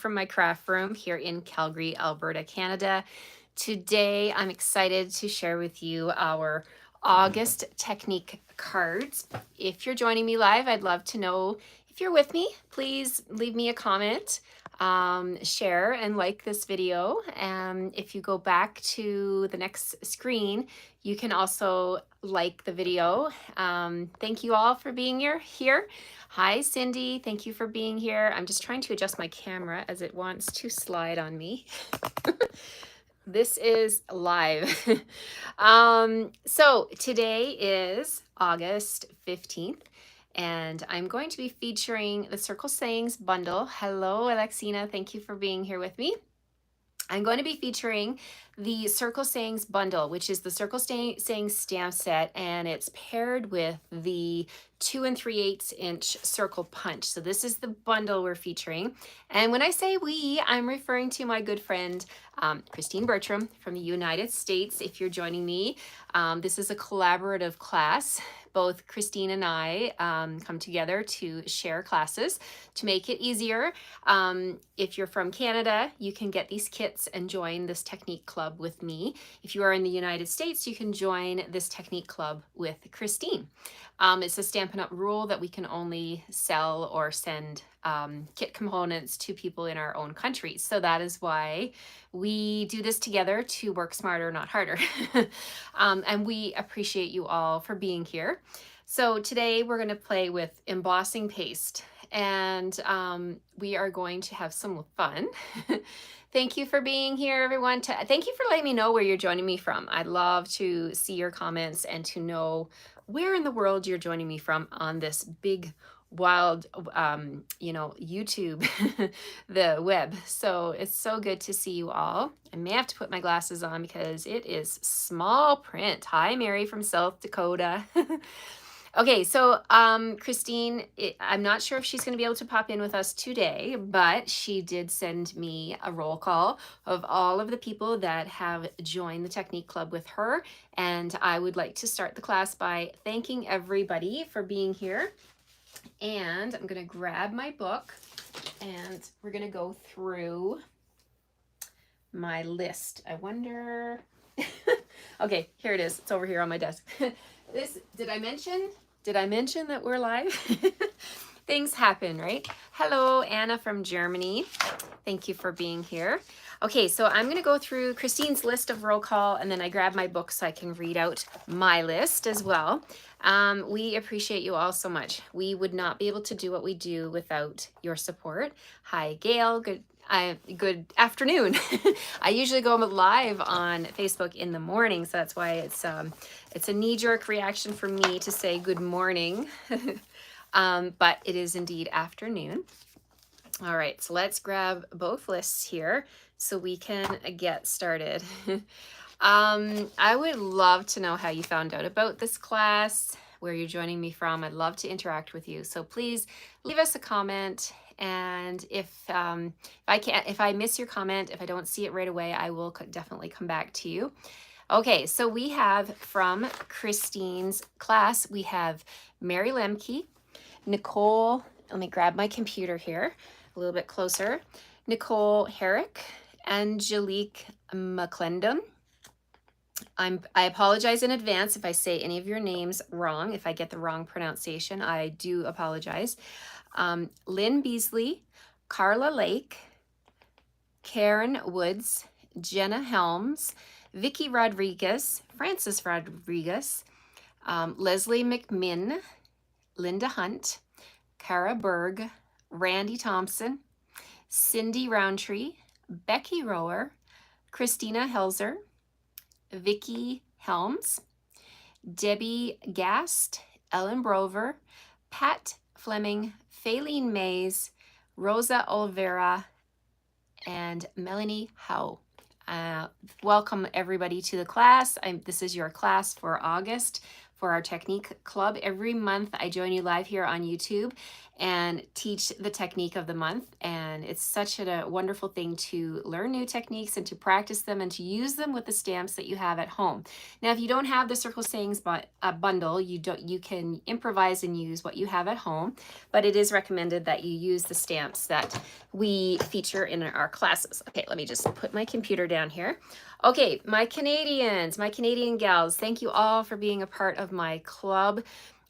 from my craft room here in Calgary, Alberta, Canada. Today, I'm excited to share with you our August technique cards. If you're joining me live, I'd love to know if you're with me. Please leave me a comment, share and like this video. And if you go back to the next screen, you can also like the video. Thank you all for being here. Hi, Cindy. Thank you for being here. I'm just trying to adjust my camera as it wants to slide on me. This is live. So today is August 15th, and I'm going to be featuring the Circle Sayings bundle. Hello, Alexina. Thank you for being here with me. I'm going to be featuring the Circle Sayings bundle, which is the Circle Sayings stamp set, and it's paired with the 2 3/8 inch circle punch. So this is the bundle we're featuring. And when I say we, I'm referring to my good friend, Christine Bertram from the United States. If you're joining me, this is a collaborative class. Both Christine and I come together to share classes to make it easier. If you're from Canada, you can get these kits and join this technique club with me. If you are in the United States, you can join this technique club with Christine. It's a Stampin' Up! Rule that we can only sell or send kit components to people in our own countries. So that is why we do this together to work smarter, not harder. And we appreciate you all for being here. So today we're going to play with embossing paste, and we are going to have some fun. Thank you for being here, everyone. Thank you for letting me know where you're joining me from. I'd love to see your comments and to know where in the world you're joining me from on this big, wild, YouTube, the web. So it's so good to see you all. I may have to put my glasses on because it is small print. Hi, Mary from South Dakota. Okay, so Christine, I'm not sure if she's going to be able to pop in with us today, but she did send me a roll call of all of the people that have joined the Technique Club with her. And I would like to start the class by thanking everybody for being here. And I'm going to grab my book and we're going to go through my list. I wonder... Okay, here it is. It's over here on my desk. Did I mention that we're live? Things happen, right? Hello, Anna from Germany. Thank you for being here. Okay, so I'm going to go through Christine's list of roll call, and then I grab my book so I can read out my list as well. We appreciate you all so much. We would not be able to do what we do without your support. Hi, Gail. Good afternoon. I usually go live on Facebook in the morning, so that's why it's a knee-jerk reaction for me to say good morning. But it is indeed afternoon. All right, so let's grab both lists here so we can get started. I would love to know how you found out about this class, where you're joining me from. I'd love to interact with you. So please leave us a comment. And if I miss your comment, if I don't see it right away, I will definitely come back to you. Okay, so we have from Christine's class, we have Mary Lemke, Nicole, let me grab my computer here a little bit closer, Nicole Herrick, Angelique McClendon. I apologize in advance if I say any of your names wrong. If I get the wrong pronunciation, I do apologize. Lynn Beasley, Carla Lake, Karen Woods, Jenna Helms, Vicky Rodriguez, Francis Rodriguez, Leslie McMinn, Linda Hunt, Cara Berg, Randy Thompson, Cindy Roundtree, Becky Rower, Christina Helzer, Vicky Helms, Debbie Gast, Ellen Brover, Pat Fleming, Faylene Mays, Rosa Oliveira, and Melanie Howe. Welcome everybody to the class. This is your class for August for our Technique Club. Every month I join you live here on YouTube, and teach the technique of the month. And it's such a wonderful thing to learn new techniques and to practice them and to use them with the stamps that you have at home. Now, if you don't have the Circle Sayings bundle, you can improvise and use what you have at home, but it is recommended that you use the stamps that we feature in our classes. Okay, let me just put my computer down here. Okay, my Canadians, my Canadian gals, thank you all for being a part of my club.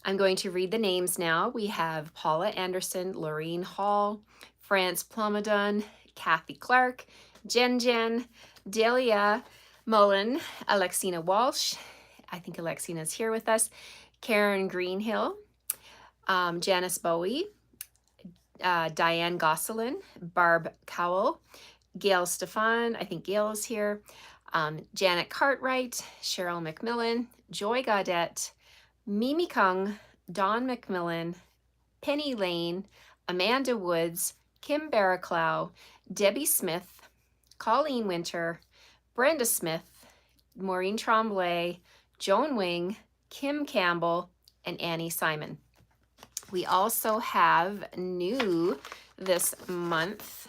I'm going to read the names now. We have Paula Anderson, Laureen Hall, France Plomadon, Kathy Clark, Jen, Delia Mullen, Alexina Walsh. I think Alexina's here with us. Karen Greenhill, Janice Bowie, Diane Gosselin, Barb Cowell, Gail Stefan, I think Gail is here, Janet Cartwright, Cheryl McMillan, Joy Gaudette, Mimi Kung, Dawn McMillan, Penny Lane, Amanda Woods, Kim Barraclough, Debbie Smith, Colleen Winter, Brenda Smith, Maureen Tremblay, Joan Wing, Kim Campbell, and Annie Simon. We also have new this month.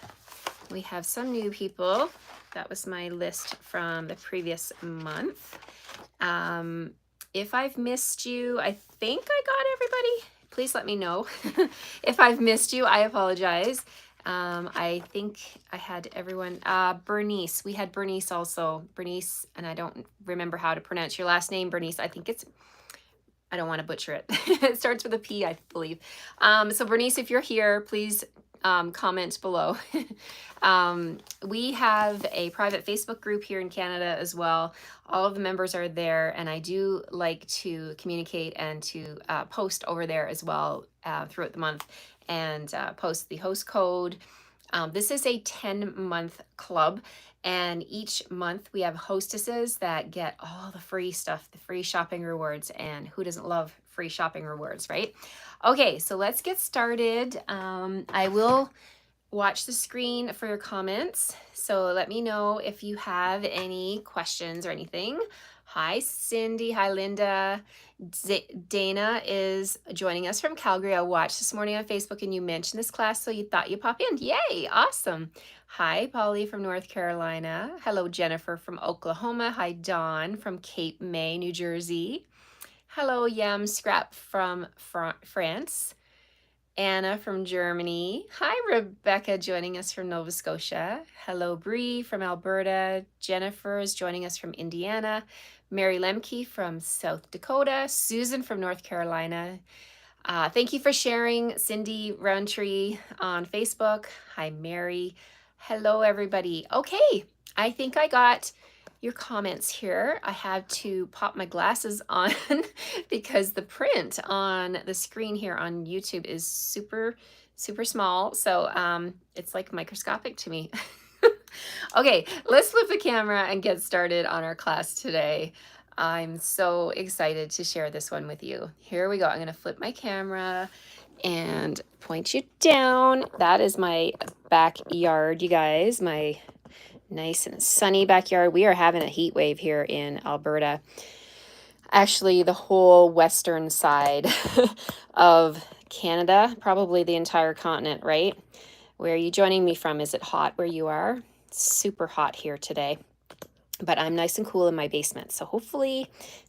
We have some new people. That was my list from the previous month. If I've missed you, I think I got everybody. Please let me know. If I've missed you, I apologize. I think I had everyone. Bernice, we had Bernice also. Bernice, and I don't remember how to pronounce your last name, Bernice. I think it's, I don't want to butcher it. It starts with a P, I believe. So Bernice, if you're here, please comment below. We have a private Facebook group here in Canada as well. All of the members are there, and I do like to communicate and to post over there as well throughout the month and post the host code. This is a 10-month club, and each month we have hostesses that get all the free stuff, the free shopping rewards, and who doesn't love free shopping rewards, right? Okay, so let's get started. I will watch the screen for your comments, so let me know if you have any questions or anything. Hi, Cindy. Hi, Linda. Dana is joining us from Calgary. I watched this morning on Facebook and you mentioned this class, so you thought you'd pop in. Yay, awesome. Hi, Polly from North Carolina. Hello, Jennifer from Oklahoma. Hi, Dawn from Cape May, New Jersey. Hello, Yam Scrap from France. Anna from Germany. Hi, Rebecca joining us from Nova Scotia. Hello, Bree from Alberta. Jennifer is joining us from Indiana. Mary Lemke from South Dakota. Susan from North Carolina. Thank you for sharing, Cindy Roundtree on Facebook. Hi, Mary. Hello, everybody. Okay, I think I got your comments here. I had to pop my glasses on because the print on the screen here on YouTube is super small. So it's like microscopic to me. Okay, let's flip the camera and get started on our class today. I'm so excited to share this one with you. Here we go. I'm going to flip my camera and point you down. That is my backyard, you guys. My nice and sunny backyard. We are having a heat wave here in Alberta. Actually, the whole western side of Canada, probably the entire continent, right? Where are you joining me from? Is it hot where you are? Super hot here today, but I'm nice and cool in my basement. So hopefully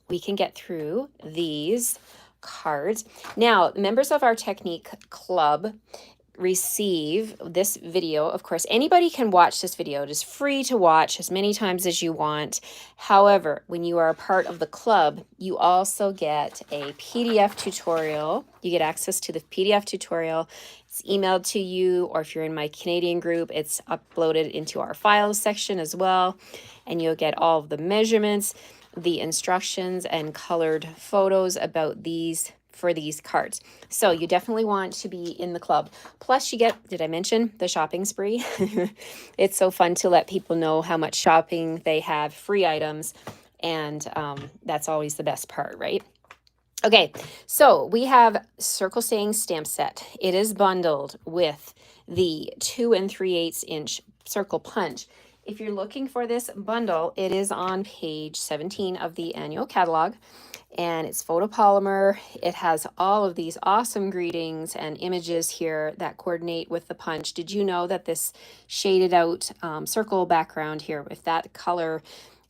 we can get through these cards. Now, members of our Technique Club receive this video. Of course, anybody can watch this video. It is free to watch as many times as you want. However, when you are a part of the club, you also get a PDF tutorial. You get access to the PDF tutorial. It's emailed to you, or if you're in my Canadian group, it's uploaded into our files section as well. And you'll get all of the measurements, the instructions, and colored photos about these for these cards. So you definitely want to be in the club. Plus you get, did I mention the shopping spree? It's so fun to let people know how much shopping they have, free items, and that's always the best part, right? Okay, so we have Circle Saying stamp set. It is bundled with the 2 3/8 inch circle punch. If you're looking for this bundle, it is on page 17 of the annual catalog. and it's photopolymer. It has all of these awesome greetings and images here that coordinate with the punch. Did you know that this shaded out circle background here, if that color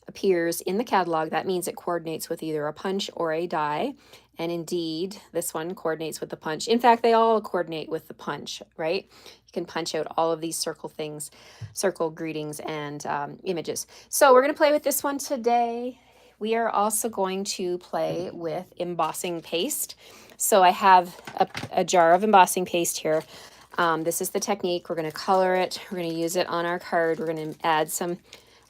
appears in the catalog, that means it coordinates with either a punch or a die. And indeed, this one coordinates with the punch. In fact, they all coordinate with the punch, right? You can punch out all of these circle things, circle greetings and images. So we're going to play with this one today. We are also going to play with embossing paste. So I have a jar of embossing paste here. This is the technique. We're going to color it. We're going to use it on our card. We're going to add some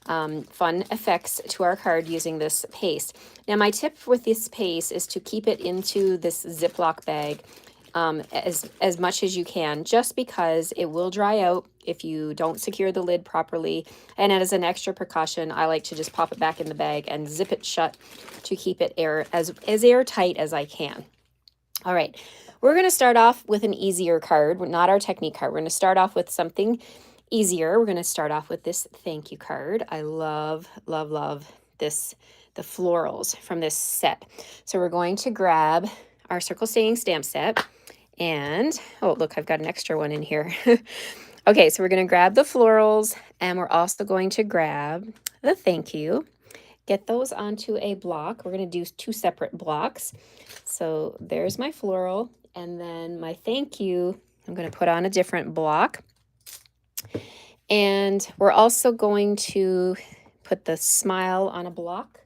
fun effects to our card using this paste. Now my tip with this paste is to keep it into this Ziploc bag as much as you can, just because it will dry out if you don't secure the lid properly. And as an extra precaution, I like to just pop it back in the bag and zip it shut to keep it as airtight as I can. All right, we're going to start off with an easier card, not our technique card. We're going to start off with something easier. We're going to start off with this thank you card. I love, love, love this, the florals from this set. So we're going to grab our circle staying stamp set and, oh, look, I've got an extra one in here. Okay, so we're going to grab the florals and we're also going to grab the thank you. Get those onto a block. We're going to do 2 separate blocks. So there's my floral, and then my thank you, I'm going to put on a different block. And we're also going to put the smile on a block.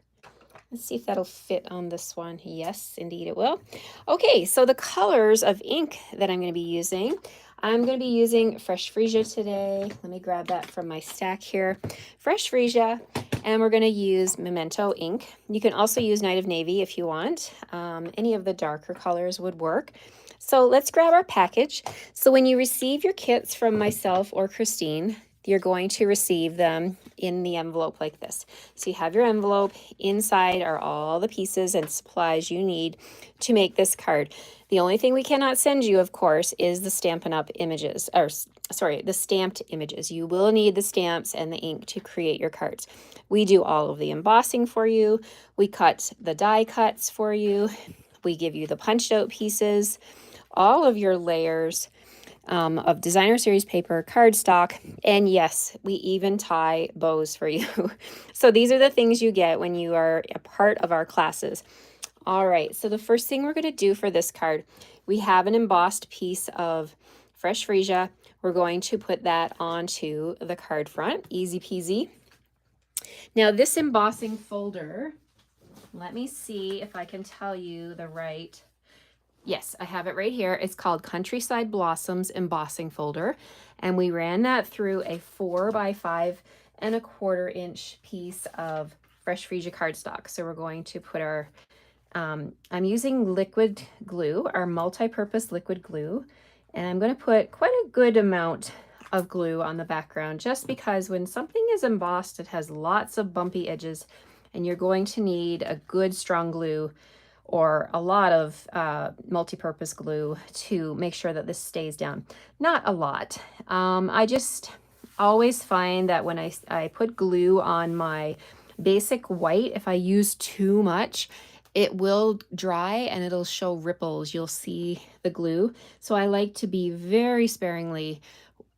Let's see if that'll fit on this one. Yes, indeed it will. Okay, so the colors of ink that I'm going to be using, I'm going to be using Fresh Freesia today. Let me grab that from my stack here. Fresh Freesia, and we're going to use Memento ink. You can also use Night of Navy if you want. Any of the darker colors would work. So let's grab our package. So when you receive your kits from myself or Christine, you're going to receive them in the envelope like this. So you have your envelope. Inside are all the pieces and supplies you need to make this card. The only thing we cannot send you, of course, is the Stampin' Up! Images, or sorry, the stamped images. You will need the stamps and the ink to create your cards. We do all of the embossing for you. We cut the die cuts for you. We give you the punched out pieces, all of your layers of designer series paper, cardstock, and yes, we even tie bows for you. So these are the things you get when you are a part of our classes. All right, so the first thing we're going to do for this card, we have an embossed piece of Fresh Freesia. We're going to put that onto the card front, easy peasy. Now this embossing folder, let me see if I can tell you the right. Yes, I have it right here. It's called Countryside Blossoms Embossing Folder. And we ran that through a 4 by 5¼ inch piece of Fresh Freesia cardstock. So we're going to put our, I'm using liquid glue, our multi-purpose liquid glue. And I'm going to put quite a good amount of glue on the background, just because when something is embossed, it has lots of bumpy edges, and you're going to need a good strong glue or a lot of multi-purpose glue to make sure that this stays down. Not a lot. I just always find that when I put glue on my basic white, if I use too much, it will dry and it'll show ripples. You'll see the glue. So I like to be very sparingly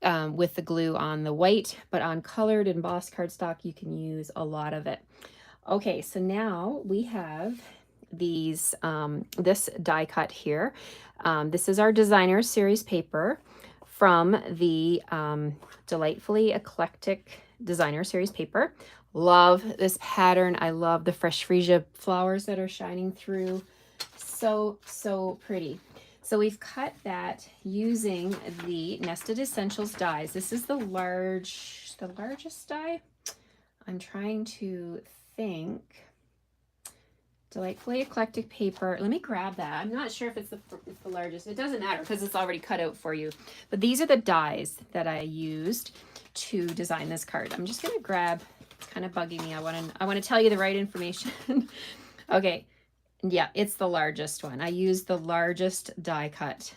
with the glue on the white, but on colored embossed cardstock, you can use a lot of it. Okay, so now we have these this die cut here. This is our designer series paper from the Delightfully Eclectic designer series paper. Love this pattern. I love the Fresh Freesia flowers that are shining through. So pretty. So we've cut that using the Nested Essentials dies. This is the largest die. I'm trying to think. Delightfully Eclectic paper. Let me grab that. I'm not sure if it's the largest. It doesn't matter because it's already cut out for you. But these are the dies that I used to design this card. I'm just going to grab. It's kind of bugging me. I want to tell you the right information. Okay. Yeah, it's the largest one. I used the largest die cut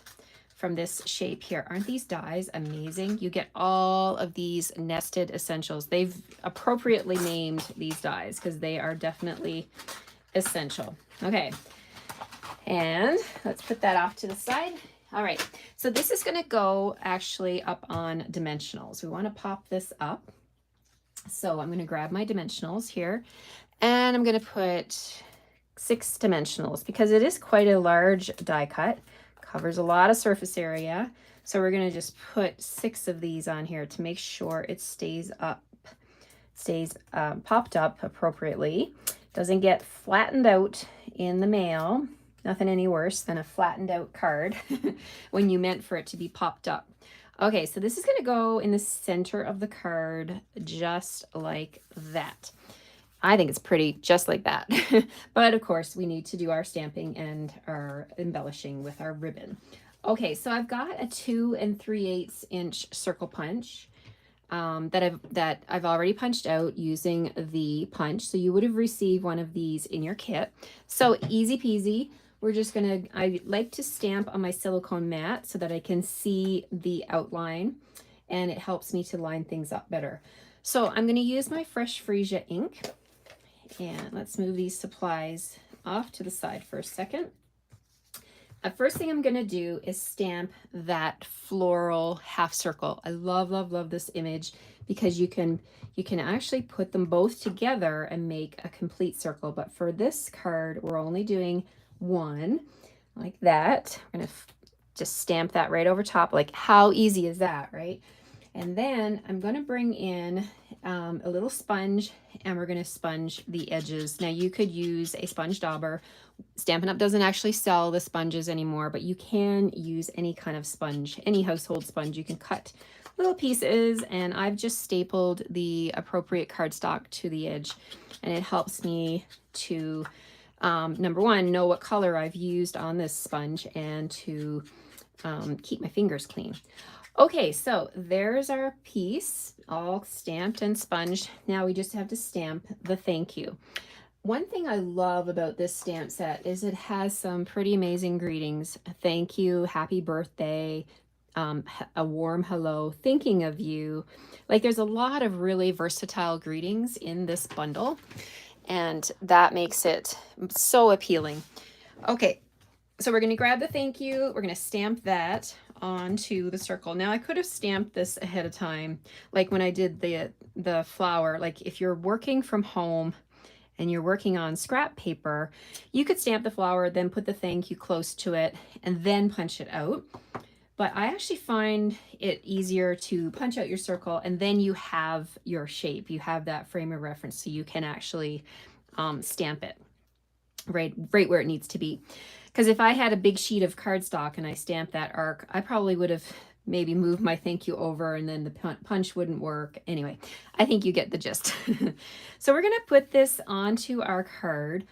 from this shape here. Aren't these dies amazing? You get all of these nested essentials. They've appropriately named these dies because they are definitely essential. Okay, and let's put that off to the side. All right, so this is going to go actually up on dimensionals. We want to pop this up. So I'm going to grab my dimensionals here, and I'm going to put 6 dimensionals because it is quite a large die cut, covers a lot of surface area. So we're going to just put 6 of these on here to make sure it stays popped up appropriately, doesn't get flattened out in the mail. Nothing any worse than a flattened out card when you meant for it to be popped up. Okay, so this is going to go in the center of the card just like that. I think it's pretty just like that. But of course, we need to do our stamping and our embellishing with our ribbon. Okay, so I've got a 2 3/8 inch circle punch that I've already punched out using the punch. So you would have received one of these in your kit. So easy peasy. We're just gonna, I like to stamp on my silicone mat so that I can see the outline and it helps me to line things up better. So I'm gonna use my Fresh Freesia ink, and let's move these supplies off to the side for a second. First thing I'm gonna do is stamp that floral half circle. I love this image because you can actually put them both together and make a complete circle. But for this card, we're only doing one like that. I'm gonna just stamp that right over top. Like, how easy is that, right? And then I'm gonna bring in a little sponge, and we're gonna sponge the edges. Now you could use a sponge dauber. Stampin' Up! Doesn't actually sell the sponges anymore, but you can use any kind of sponge, any household sponge. You can cut little pieces, and I've just stapled the appropriate cardstock to the edge, and it helps me to number one, know what color I've used on this sponge, and to keep my fingers clean. Okay, so there's our piece all stamped and sponged. Now we just have to stamp the thank you. One thing I love about this stamp set is it has some pretty amazing greetings. Thank you, happy birthday, a warm hello, thinking of you. Like, there's a lot of really versatile greetings in this bundle, and that makes it so appealing. Okay, so we're going to grab the thank you. We're going to stamp that onto the circle. Now I could have stamped this ahead of time, like when I did the flower. Like, if you're working from home and you're working on scrap paper, you could stamp the flower, then put the thank you close to it, and then punch it out. But I actually find it easier to punch out your circle, and then you have your shape. You have that frame of reference, so you can actually stamp it right where it needs to be. Because if I had a big sheet of cardstock and I stamped that arc, I probably would have maybe moved my thank you over, and then the punch wouldn't work. Anyway, I think you get the gist. So we're going to put this onto our card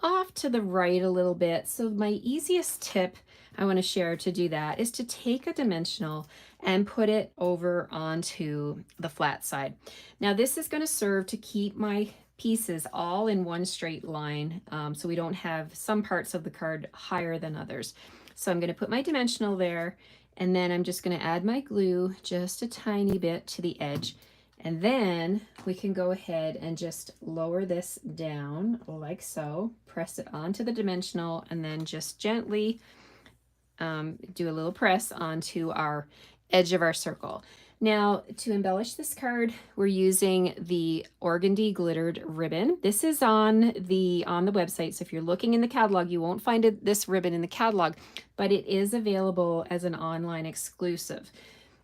off to the right a little bit. So my easiest tip I want to share to do that is to take a dimensional and put it over onto the flat side. Now this is going to serve to keep my pieces all in one straight line, so we don't have some parts of the card higher than others. So I'm going to put my dimensional there, and then I'm just going to add my glue just a tiny bit to the edge, and then we can go ahead and just lower this down like so, press it onto the dimensional, and then just gently do a little press onto our edge of our circle. Now, to embellish this card, we're using the organdy glittered ribbon. This is on the website, so if you're looking in the catalog, you won't find this ribbon in the catalog, but it is available as an online exclusive.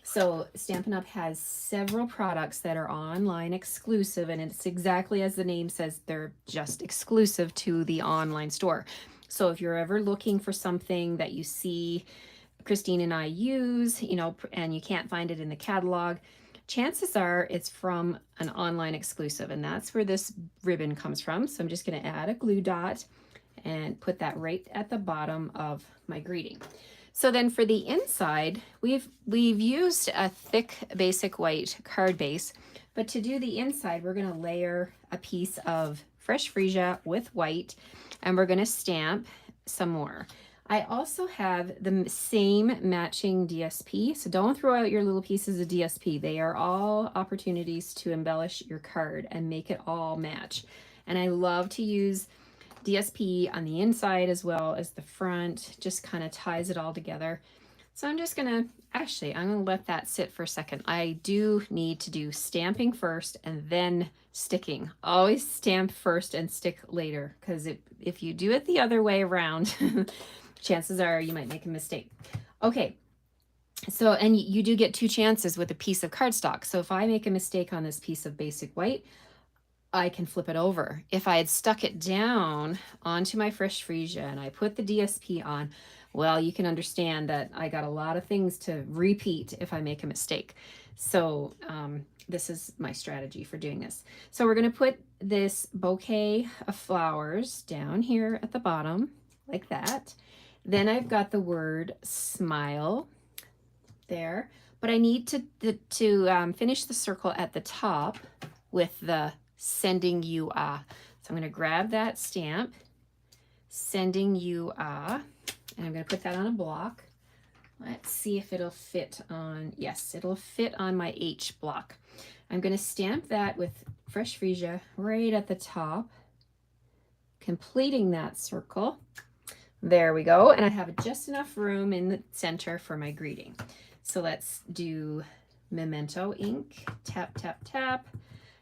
So Stampin' Up! Has several products that are online exclusive, and it's exactly as the name says, they're just exclusive to the online store. So if you're ever looking for something that you see Christine and I use, and you can't find it in the catalog, chances are it's from an online exclusive, and that's where this ribbon comes from. So I'm just going to add a glue dot and put that right at the bottom of my greeting. So then for the inside, we've used a thick basic white card base, but to do the inside, we're going to layer a piece of Fresh Freesia with white, and we're going to stamp some more. I also have the same matching DSP, so don't throw out your little pieces of DSP. They are all opportunities to embellish your card and make it all match. And I love to use DSP on the inside as well as the front, just kind of ties it all together. So I'm just gonna, actually, I'm gonna let that sit for a second. I do need to do stamping first and then sticking. Always stamp first and stick later, because if you do it the other way around, chances are you might make a mistake. Okay, so, and you do get 2 chances with a piece of cardstock. So if I make a mistake on this piece of basic white, I can flip it over. If I had stuck it down onto my fresh freesia and I put the DSP on, well, you can understand that I got a lot of things to repeat if I make a mistake. So this is my strategy for doing this. So we're going to put this bouquet of flowers down here at the bottom like that. Then I've got the word smile there, but I need to finish the circle at the top with the sending you a. So I'm going to grab that stamp, sending you a, and I'm going to put that on a block. Let's see if it'll fit on, yes, it'll fit on my H block. I'm going to stamp that with fresh freesia right at the top, completing that circle. There we go. And I have just enough room in the center for my greeting. So let's do Memento ink, tap, tap, tap.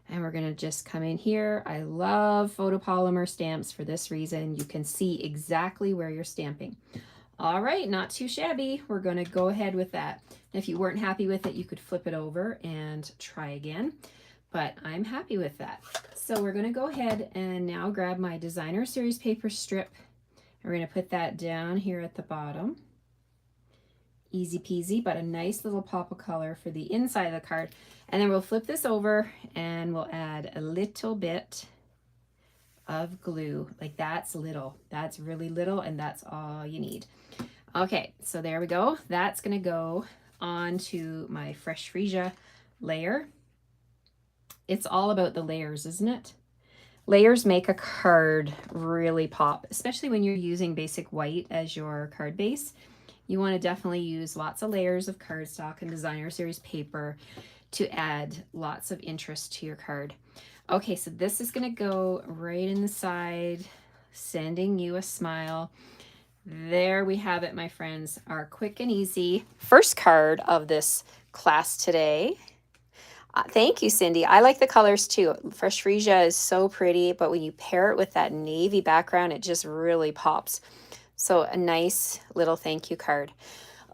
And we're going to just come in here. I love photopolymer stamps for this reason. You can see exactly where you're stamping. All right, not too shabby. We're going to go ahead with that. If you weren't happy with it, you could flip it over and try again. But I'm happy with that. So we're going to go ahead and now grab my designer series paper strip. We're going to put that down here at the bottom. Easy peasy, but a nice little pop of color for the inside of the card. And then we'll flip this over and we'll add a little bit of glue. Like that's little, that's really little, and that's all you need. Okay, so there we go. That's gonna go onto my fresh freesia layer. It's all about the layers, isn't it? Layers make a card really pop, especially when you're using basic white as your card base. You want to definitely use lots of layers of cardstock and designer series paper to add lots of interest to your card. Okay, so this is going to go right in the side, sending you a smile. There we have it, my friends, our quick and easy first card of this class today. Thank you, Cindy. I like the colors too. Fresh freesia is so pretty, but when you pair it with that navy background, it just really pops. So a nice little thank you card.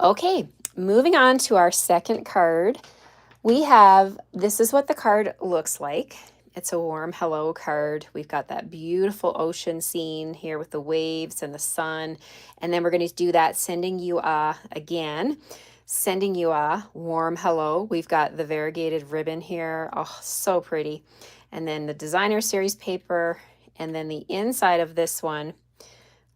Okay, moving on to our second card. We have, this is what the card looks like. It's a warm hello card. We've got that beautiful ocean scene here with the waves and the sun. And then we're going to do that sending you a again. Sending you a warm hello. We've got the variegated ribbon here. Oh, so pretty. And then the designer series paper. And then the inside of this one,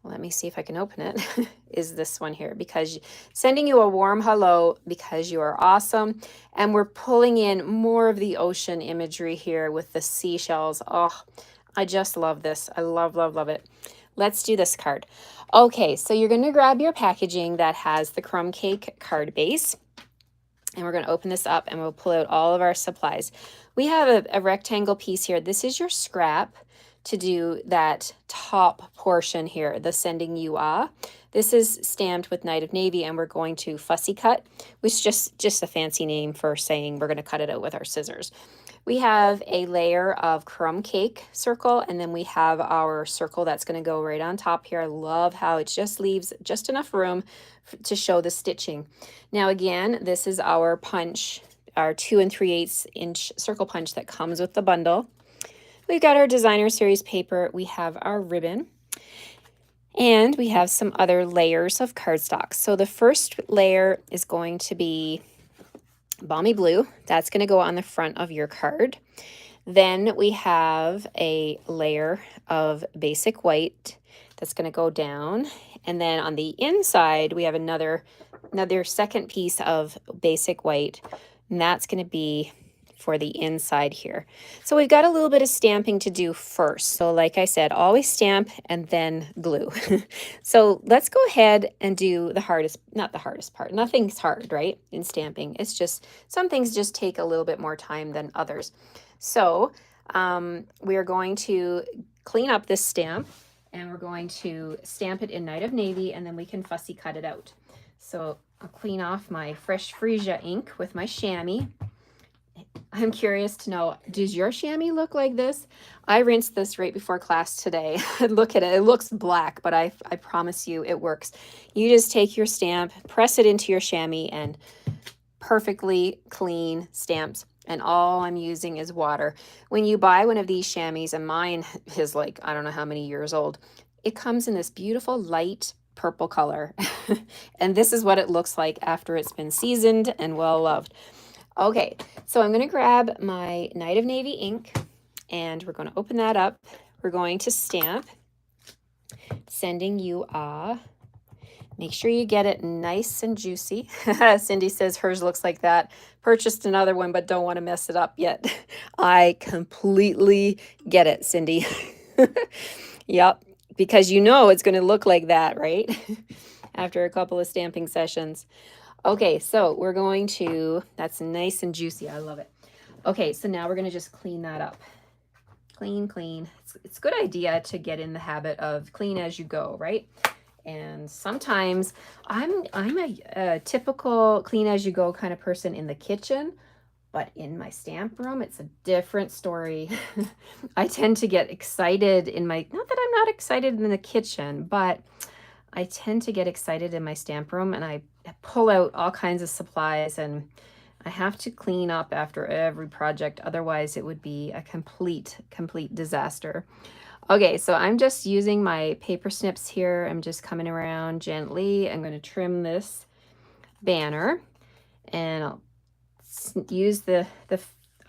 let me see if I can open it, is this one here, because sending you a warm hello because you are awesome. And we're pulling in more of the ocean imagery here with the seashells. Oh, I just love this. I love, love, love it. Let's do this card. Okay, so you're going to grab your packaging that has the crumb cake card base. And we're going to open this up and we'll pull out all of our supplies. We have a rectangle piece here. This is your scrap to do that top portion here, the sending you a. This is stamped with Night of Navy, and we're going to fussy cut, which is just a fancy name for saying we're going to cut it out with our scissors. We have a layer of crumb cake circle, and then we have our circle that's going to go right on top here. I love how it just leaves just enough room to show the stitching. Now again, this is our punch, our 2 3/8 inch circle punch that comes with the bundle. We've got our designer series paper, we have our ribbon, and we have some other layers of cardstock. So the first layer is going to be Balmy Blue. That's going to go on the front of your card. Then we have a layer of basic white that's going to go down. And then on the inside, we have another second piece of basic white, and that's going to be for the inside here. So we've got a little bit of stamping to do first. So like I said, always stamp and then glue. So let's go ahead and do the hardest, not the hardest part. Nothing's hard, right, in stamping. It's just, some things just take a little bit more time than others. So we are going to clean up this stamp. and we're going to stamp it in Night of Navy, and then we can fussy cut it out. So I'll clean off my fresh freesia ink with my chamois. I'm curious to know, does your chamois look like this? I rinsed this right before class today. Look at it. It looks black, but I promise you it works. You just take your stamp, press it into your chamois, and perfectly clean stamps. And all I'm using is water. When you buy one of these chamois, and mine is like, I don't know how many years old, it comes in this beautiful light purple color. And this is what it looks like after it's been seasoned and well loved. Okay, so I'm going to grab my Night of Navy ink, and we're going to open that up. We're going to stamp, sending you a. Make sure you get it nice and juicy. Cindy says hers looks like that. Purchased another one, but don't want to mess it up yet. I completely get it, Cindy. Yep, because you know it's going to look like that, right? After a couple of stamping sessions. Okay, so we're going to, that's nice and juicy. I love it. Okay, so now we're going to just clean that up. Clean, clean. It's a good idea to get in the habit of clean as you go, right? And sometimes I'm a typical clean as you go kind of person in the kitchen, but in my stamp room, it's a different story. I tend to get excited in my, not that I'm not excited in the kitchen, but I tend to get excited in my stamp room, and I pull out all kinds of supplies, and I have to clean up after every project. Otherwise it would be a complete disaster. Okay, so I'm just using my paper snips here. I'm just coming around gently. I'm going to trim this banner, and I'll use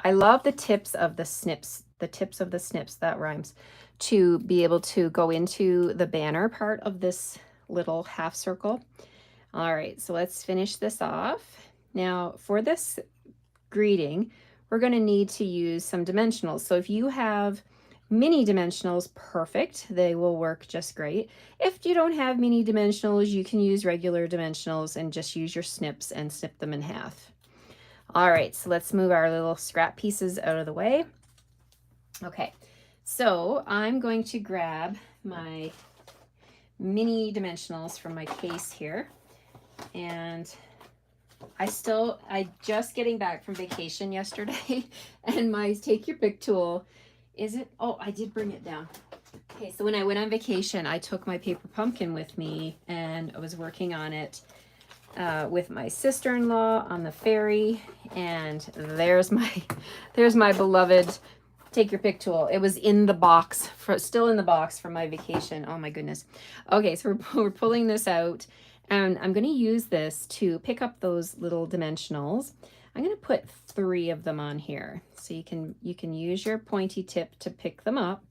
I love the tips of the snips, that rhymes, to be able to go into the banner part of this little half circle. All right, so let's finish this off. Now for this greeting, we're going to need to use some dimensionals. So if you have mini dimensionals, perfect. They will work just great. If you don't have mini dimensionals, you can use regular dimensionals and just use your snips and snip them in half. All right, so let's move our little scrap pieces out of the way. Okay, so I'm going to grab my mini dimensionals from my case here, and I just getting back from vacation yesterday, and my take your pick tool, is it? Oh, I did bring it down. Okay, so when I went on vacation, I took my paper pumpkin with me, and I was working on it with my sister-in-law on the ferry, and there's my beloved take your pick tool. It was in the box, still in the box from my vacation. Oh my goodness. Okay, so we're pulling this out, and I'm going to use this to pick up those little dimensionals. I'm going to put 3 of them on here, so you can use your pointy tip to pick them up,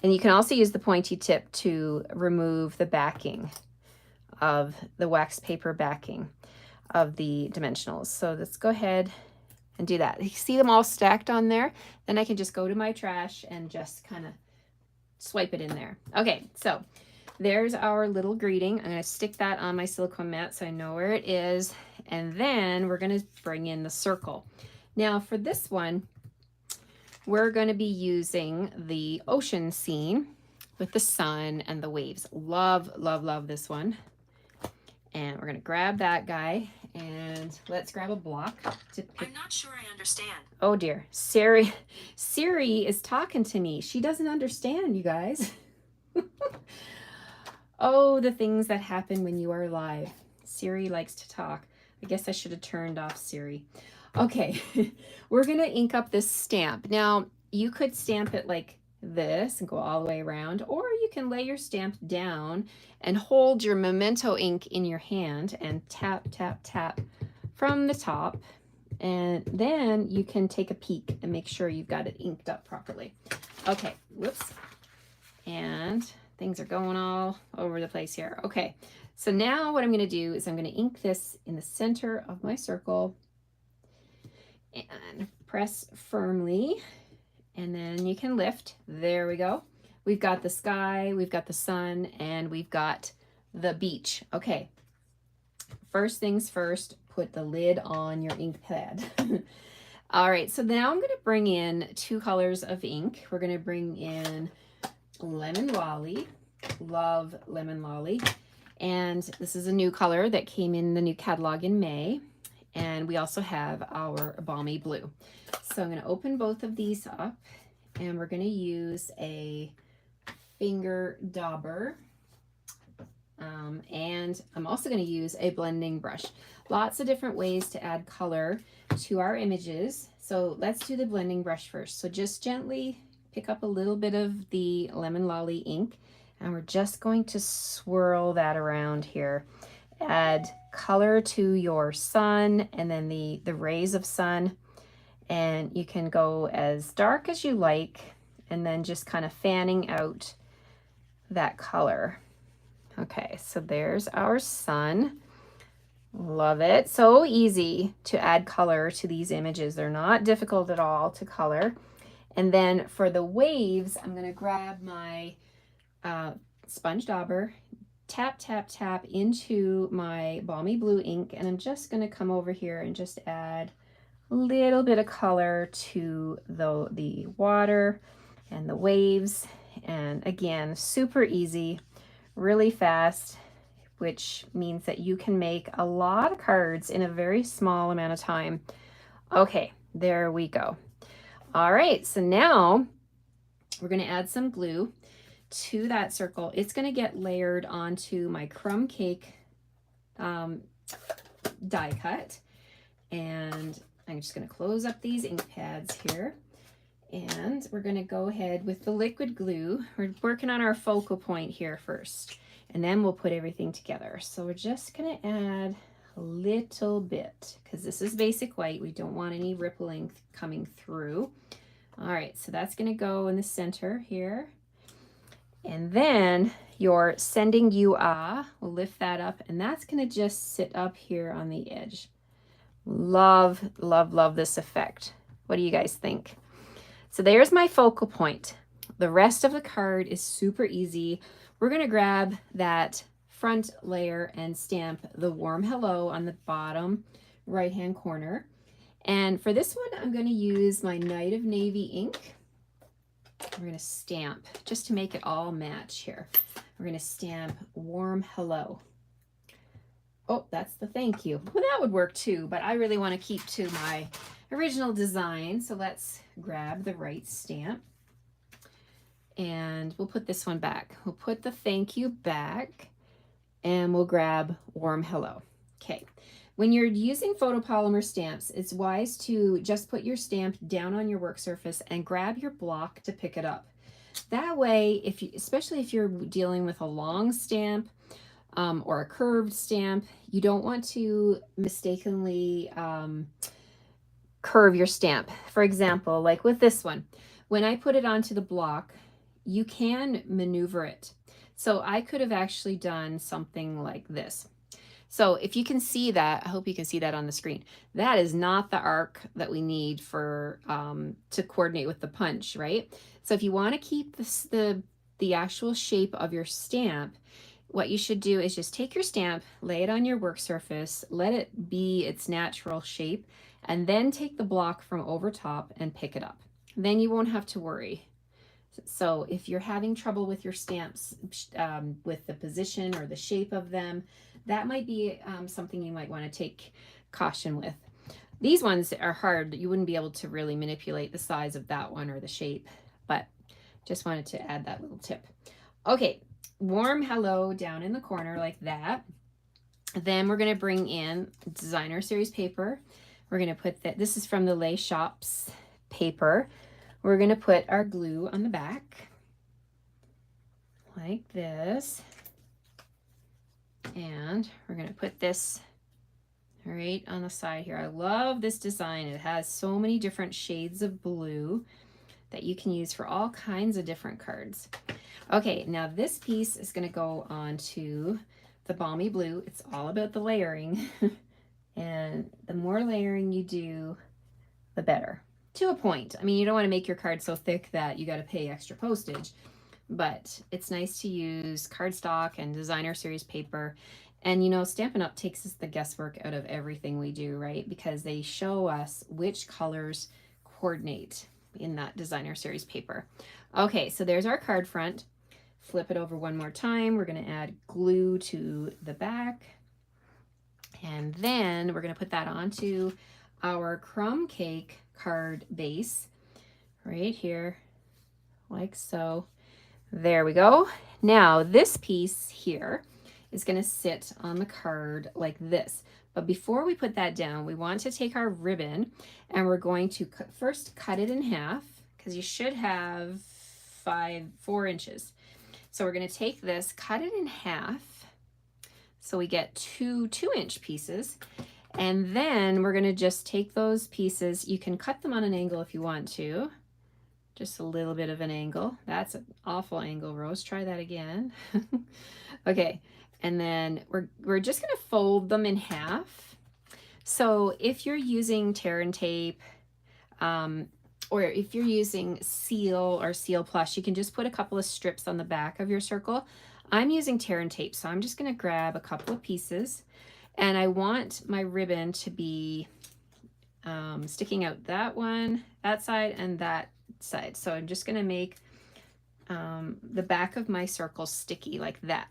and you can also use the pointy tip to remove the backing of the wax paper backing of the dimensionals. So let's go ahead and do that. You see them all stacked on there? Then I can just go to my trash and just kind of swipe it in there. Okay, so there's our little greeting. I'm going to stick that on my silicone mat so I know where it is. And then we're going to bring in the circle. Now for this one, we're going to be using the ocean scene with the sun and the waves. Love, love, love this one. And we're going to grab that guy, and let's grab a block to pick. I'm not sure I understand. Oh dear. Siri is talking to me. She doesn't understand, you guys. Oh, the things that happen when you are live. Siri likes to talk. I guess I should have turned off Siri. Okay, we're going to ink up this stamp. Now, you could stamp it like this and go all the way around, or you can lay your stamp down and hold your memento ink in your hand and tap, tap, tap from the top, and then you can take a peek and make sure you've got it inked up properly. Okay, whoops, and things are going all over the place here. Okay, so now what I'm going to do is I'm going to ink this in the center of my circle and press firmly, and then you can lift. There we go. We've got the sky, we've got the sun, and we've got the beach. Okay, first things first, put the lid on your ink pad. All right, so now I'm going to bring in 2 colors of ink. We're going to bring in Lemon Lolly Love Lemon Lolly. And this is a new color that came in the new catalog in May. And we also have our Balmy Blue. So I'm going to open both of these up, and we're going to use a finger dauber. And I'm also going to use a blending brush. Lots of different ways to add color to our images. So let's do the blending brush first. So just gently pick up a little bit of the Lemon Lolly ink, and we're just going to swirl that around here. Add color to your sun and then the rays of sun. And you can go as dark as you like, and then just kind of fanning out that color. Okay, so there's our sun. Love it. So easy to add color to these images. They're not difficult at all to color. And then for the waves, I'm going to grab my sponge dauber, tap, tap, tap into my Balmy Blue ink, and I'm just going to come over here and just add a little bit of color to the water and the waves. And again, super easy, really fast, which means that you can make a lot of cards in a very small amount of time. Okay, there we go. All right, so now we're going to add some glue to that circle. It's going to get layered onto my crumb cake die cut. And I'm just going to close up these ink pads here. And we're going to go ahead with the liquid glue. We're working on our focal point here first, and then we'll put everything together. So we're just going to add a little bit because this is basic white. We don't want any rippling coming through. All right, so that's going to go in the center here. And then your sending UI, we'll lift that up, and that's going to just sit up here on the edge. Love, love, love this effect. What do you guys think? So there's my focal point. The rest of the card is super easy. We're going to grab that front layer and stamp the warm hello on the bottom right-hand corner. And for this one, I'm going to use my Night of Navy ink. We're going to stamp just to make it all match here. We're going to stamp warm hello. Oh, that's the thank you. Well, that would work too, but I really want to keep to my original design. So let's grab the right stamp, and we'll put this one back. We'll put the thank you back, and we'll grab warm hello. Okay. When you're using photopolymer stamps, it's wise to just put your stamp down on your work surface and grab your block to pick it up. That way, especially if you're dealing with a long stamp or a curved stamp, you don't want to mistakenly curve your stamp. For example, like with this one, when I put it onto the block, you can maneuver it. So I could have actually done something like this. So if you can see that, I hope you can see that on the screen. That is not the arc that we need for to coordinate with the punch, right? So if you want to keep the actual shape of your stamp, what you should do is just take your stamp, lay it on your work surface, let it be its natural shape, and then take the block from over top and pick it up. Then you won't have to worry. So if you're having trouble with your stamps, with the position or the shape of them, that might be something you might want to take caution with. These ones are hard. You wouldn't be able to really manipulate the size of that one or the shape, but just wanted to add that little tip. Okay, warm hello down in the corner like that. Then we're going to bring in designer series paper. We're going to put that, this is from the Les Shops paper. We're going to put our glue on the back like this. And we're going to put this right on the side here. I love this design. It has so many different shades of blue that you can use for all kinds of different cards. Okay, now this piece is going to go onto the Balmy Blue. It's all about the layering. And the more layering you do, the better. To a point. I mean, you don't want to make your card so thick that you got to pay extra postage. But it's nice to use cardstock and designer series paper. And you know, Stampin' Up! Takes the guesswork out of everything we do, right? Because they show us which colors coordinate in that designer series paper. Okay, so there's our card front. Flip it over one more time. We're going to add glue to the back. And then we're going to put that onto our crumb cake card base right here, like so. There we go. Now this piece here is going to sit on the card like this. But before we put that down, we want to take our ribbon and we're going to first cut it in half, because you should have 4 inches. So we're going to take this, cut it in half, so we get 2 2-inch pieces. And then we're going to just take those pieces. You can cut them on an angle if you want to. Just a little bit of an angle. That's an awful angle, Rose. Try that again. Okay, and then we're just going to fold them in half. So if you're using tear and tape, or if you're using seal or seal plush, you can just put a couple of strips on the back of your circle. I'm using tear and tape, so I'm just going to grab a couple of pieces, and I want my ribbon to be sticking out that one, that side, and that side. So I'm just going to make the back of my circle sticky like that.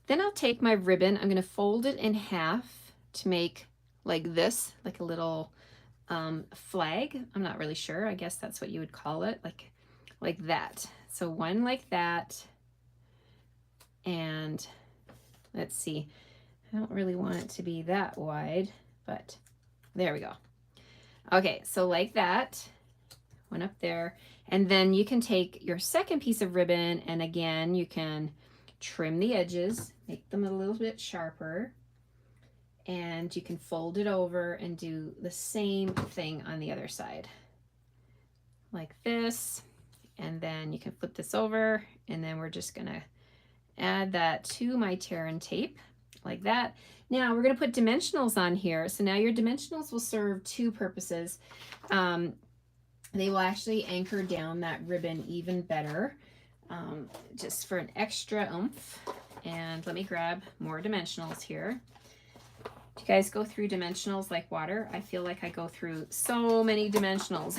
Then I'll take my ribbon, I'm going to fold it in half to make like this, like a little flag. I'm not really sure. I guess that's what you would call it, like that. So one like that, and let's see, I don't really want it to be that wide, but there we go. Okay, so like that, one up there, and then you can take your second piece of ribbon, and again, you can trim the edges, make them a little bit sharper, and you can fold it over and do the same thing on the other side, like this, and then you can flip this over, and then we're just gonna add that to my tear and tape, like that. Now we're gonna put dimensionals on here, so now your dimensionals will serve 2 purposes. They will actually anchor down that ribbon even better, just for an extra oomph. And let me grab more dimensionals here. Do you guys go through dimensionals like water? I feel like I go through so many dimensionals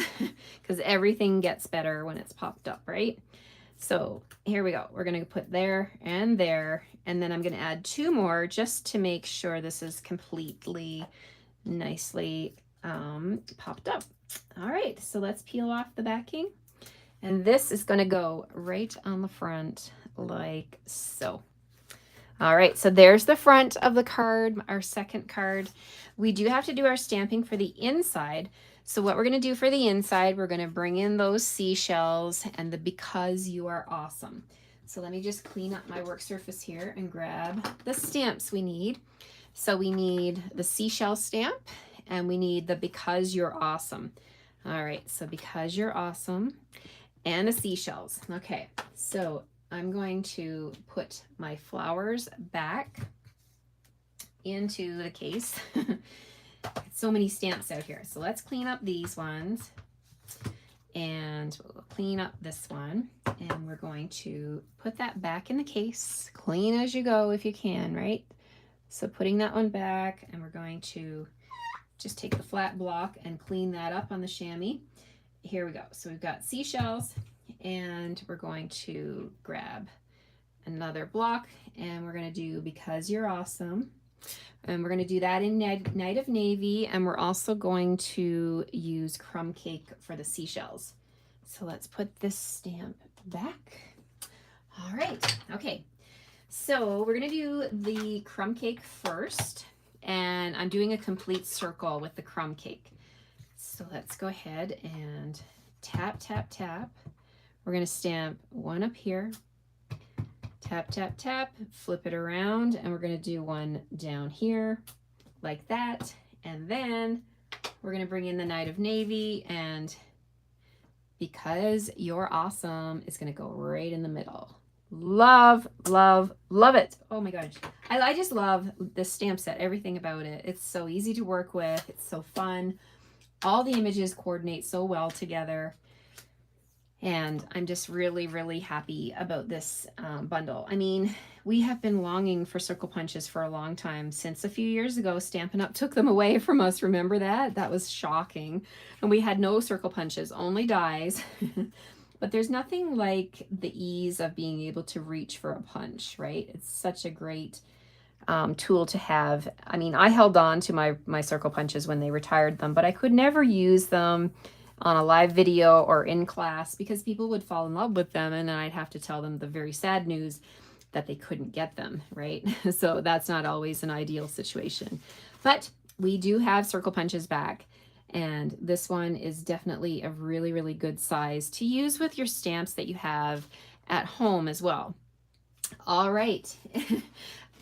because everything gets better when it's popped up, right? So here we go. We're going to put there, and then I'm going to add 2 more just to make sure this is completely nicely popped up. All right, so let's peel off the backing, and this is going to go right on the front like so. All right, so there's the front of the card, our second card. We do have to do our stamping for the inside. So what we're going to do for the inside, we're going to bring in those seashells and the "because you are awesome." So let me just clean up my work surface here and grab the stamps we need. So we need the seashell stamp, and we need the "because you're awesome." All right, so "because you're awesome" and the seashells. Okay, so I'm going to put my flowers back into the case. So many stamps out here. So let's clean up these ones, and we'll clean up this one, and we're going to put that back in the case. Clean as you go if you can, right? So putting that one back, and we're going to just take the flat block and clean that up on the chamois. Here we go. So we've got seashells, and we're going to grab another block, and we're going to do "because you're awesome." And we're going to do that in Night of Navy, and we're also going to use crumb cake for the seashells. So let's put this stamp back. All right, okay. So we're going to do the crumb cake first, and I'm doing a complete circle with the crumb cake. So let's go ahead and tap, tap, tap. We're going to stamp one up here. Tap, tap, tap, flip it around, and we're going to do one down here like that. And then we're going to bring in the Night of Navy, and "because you're awesome" is going to go right in the middle. Love, love, love it. Oh my gosh. I just love this stamp set, everything about it. It's so easy to work with. It's so fun. All the images coordinate so well together. And I'm just really, really happy about this bundle. I mean, we have been longing for circle punches for a long time. Since a few years ago, Stampin' Up! Took them away from us. Remember that? That was shocking. And we had no circle punches, only dies. but there's nothing like the ease of being able to reach for a punch, right? It's such a great tool to have. I mean, I held on to my circle punches when they retired them, but I could never use them on a live video or in class because people would fall in love with them and then I'd have to tell them the very sad news that they couldn't get them, right? So that's not always an ideal situation. But we do have circle punches back, and this one is definitely a really, really good size to use with your stamps that you have at home as well. All right.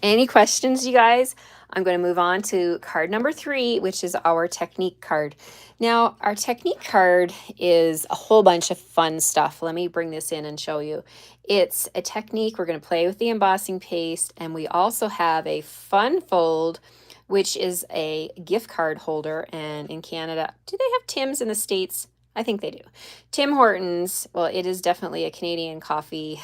Any questions, you guys? I'm going to move on to card number 3, which is our technique card. Now, our technique card is a whole bunch of fun stuff. Let me bring this in and show you. It's a technique. We're going to play with the embossing paste, and we also have a fun fold, which is a gift card holder. And in Canada, do they have Tim's in the States? I think they do. Tim Hortons, well, it is definitely a Canadian coffee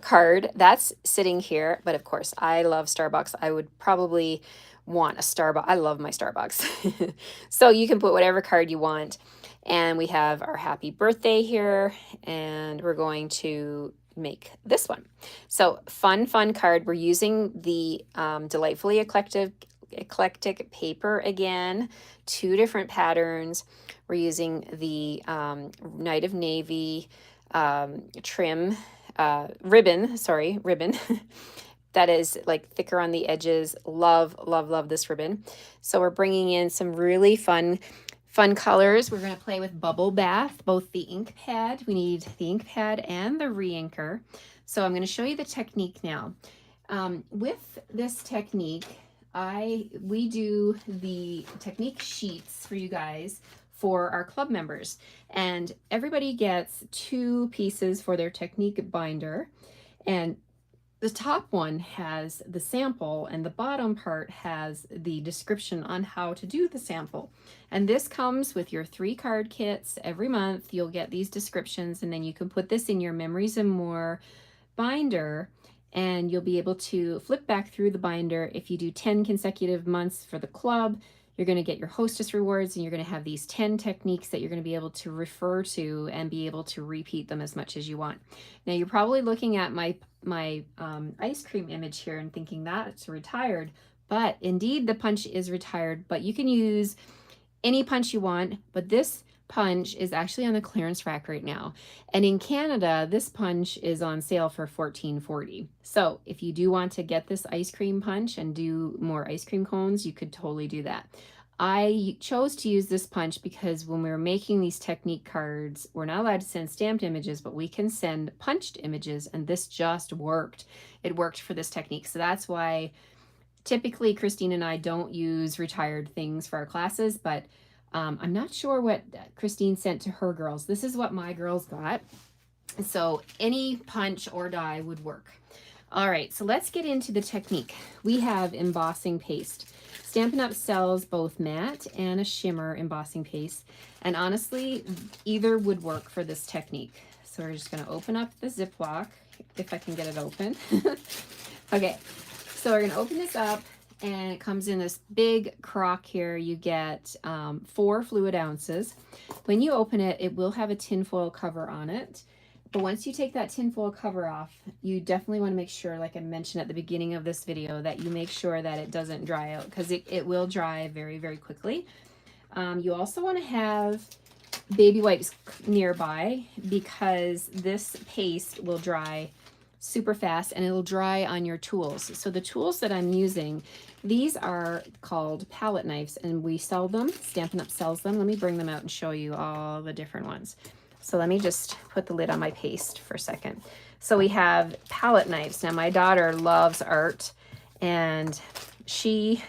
card that's sitting here. But of course, I love Starbucks. I would probably want a Starbucks. I love my Starbucks. So you can put whatever card you want. And we have our happy birthday here, and we're going to make this one. So fun card. We're using the Delightfully Eclectic paper again, 2 different patterns. We're using the Night of Navy trim ribbon that is like thicker on the edges. Love this ribbon. So we're bringing in some really fun colors. We're going to play with Bubble Bath, both the ink pad. We need the ink pad and the re-inker. So I'm going to show you the technique now. With this technique, we do the technique sheets for you guys for our club members, and everybody gets 2 pieces for their technique binder, and the top one has the sample and the bottom part has the description on how to do the sample. And this comes with your 3 card kits. Every month you'll get these descriptions, and then you can put this in your Memories and More binder, and you'll be able to flip back through the binder. If you do 10 consecutive months for the club, you're going to get your hostess rewards, and you're going to have these 10 techniques that you're going to be able to refer to and be able to repeat them as much as you want. Now you're probably looking at my ice cream image here and thinking that's retired, but indeed the punch is retired, but you can use any punch you want. But this punch is actually on the clearance rack right now, and in Canada this punch is on sale for $14.40. So if you do want to get this ice cream punch and do more ice cream cones, you could totally do that. I chose to use this punch because when we were making these technique cards, we're not allowed to send stamped images, but we can send punched images, and this just worked. It worked for this technique. So that's why typically Christine and I don't use retired things for our classes, but I'm not sure what Christine sent to her girls. This is what my girls got. So any punch or die would work. All right, so let's get into the technique. We have embossing paste. Stampin' Up! Sells both matte and a shimmer embossing paste. And honestly, either would work for this technique. So we're just gonna open up the Ziploc, if I can get it open. Okay, so we're gonna open this up, and it comes in this big crock here. You get 4 fluid ounces. When you open it, it will have a tinfoil cover on it. But once you take that tinfoil cover off, you definitely want to make sure, like I mentioned at the beginning of this video, that you make sure that it doesn't dry out, because it will dry very, very quickly. You also want to have baby wipes nearby, because this paste will dry super fast and it'll dry on your tools. So the tools that I'm using, these are called palette knives, and we sell them. Stampin' Up! Sells them. Let me bring them out and show you all the different ones. So let me just put the lid on my paste for a second. So we have palette knives. Now my daughter loves art, and she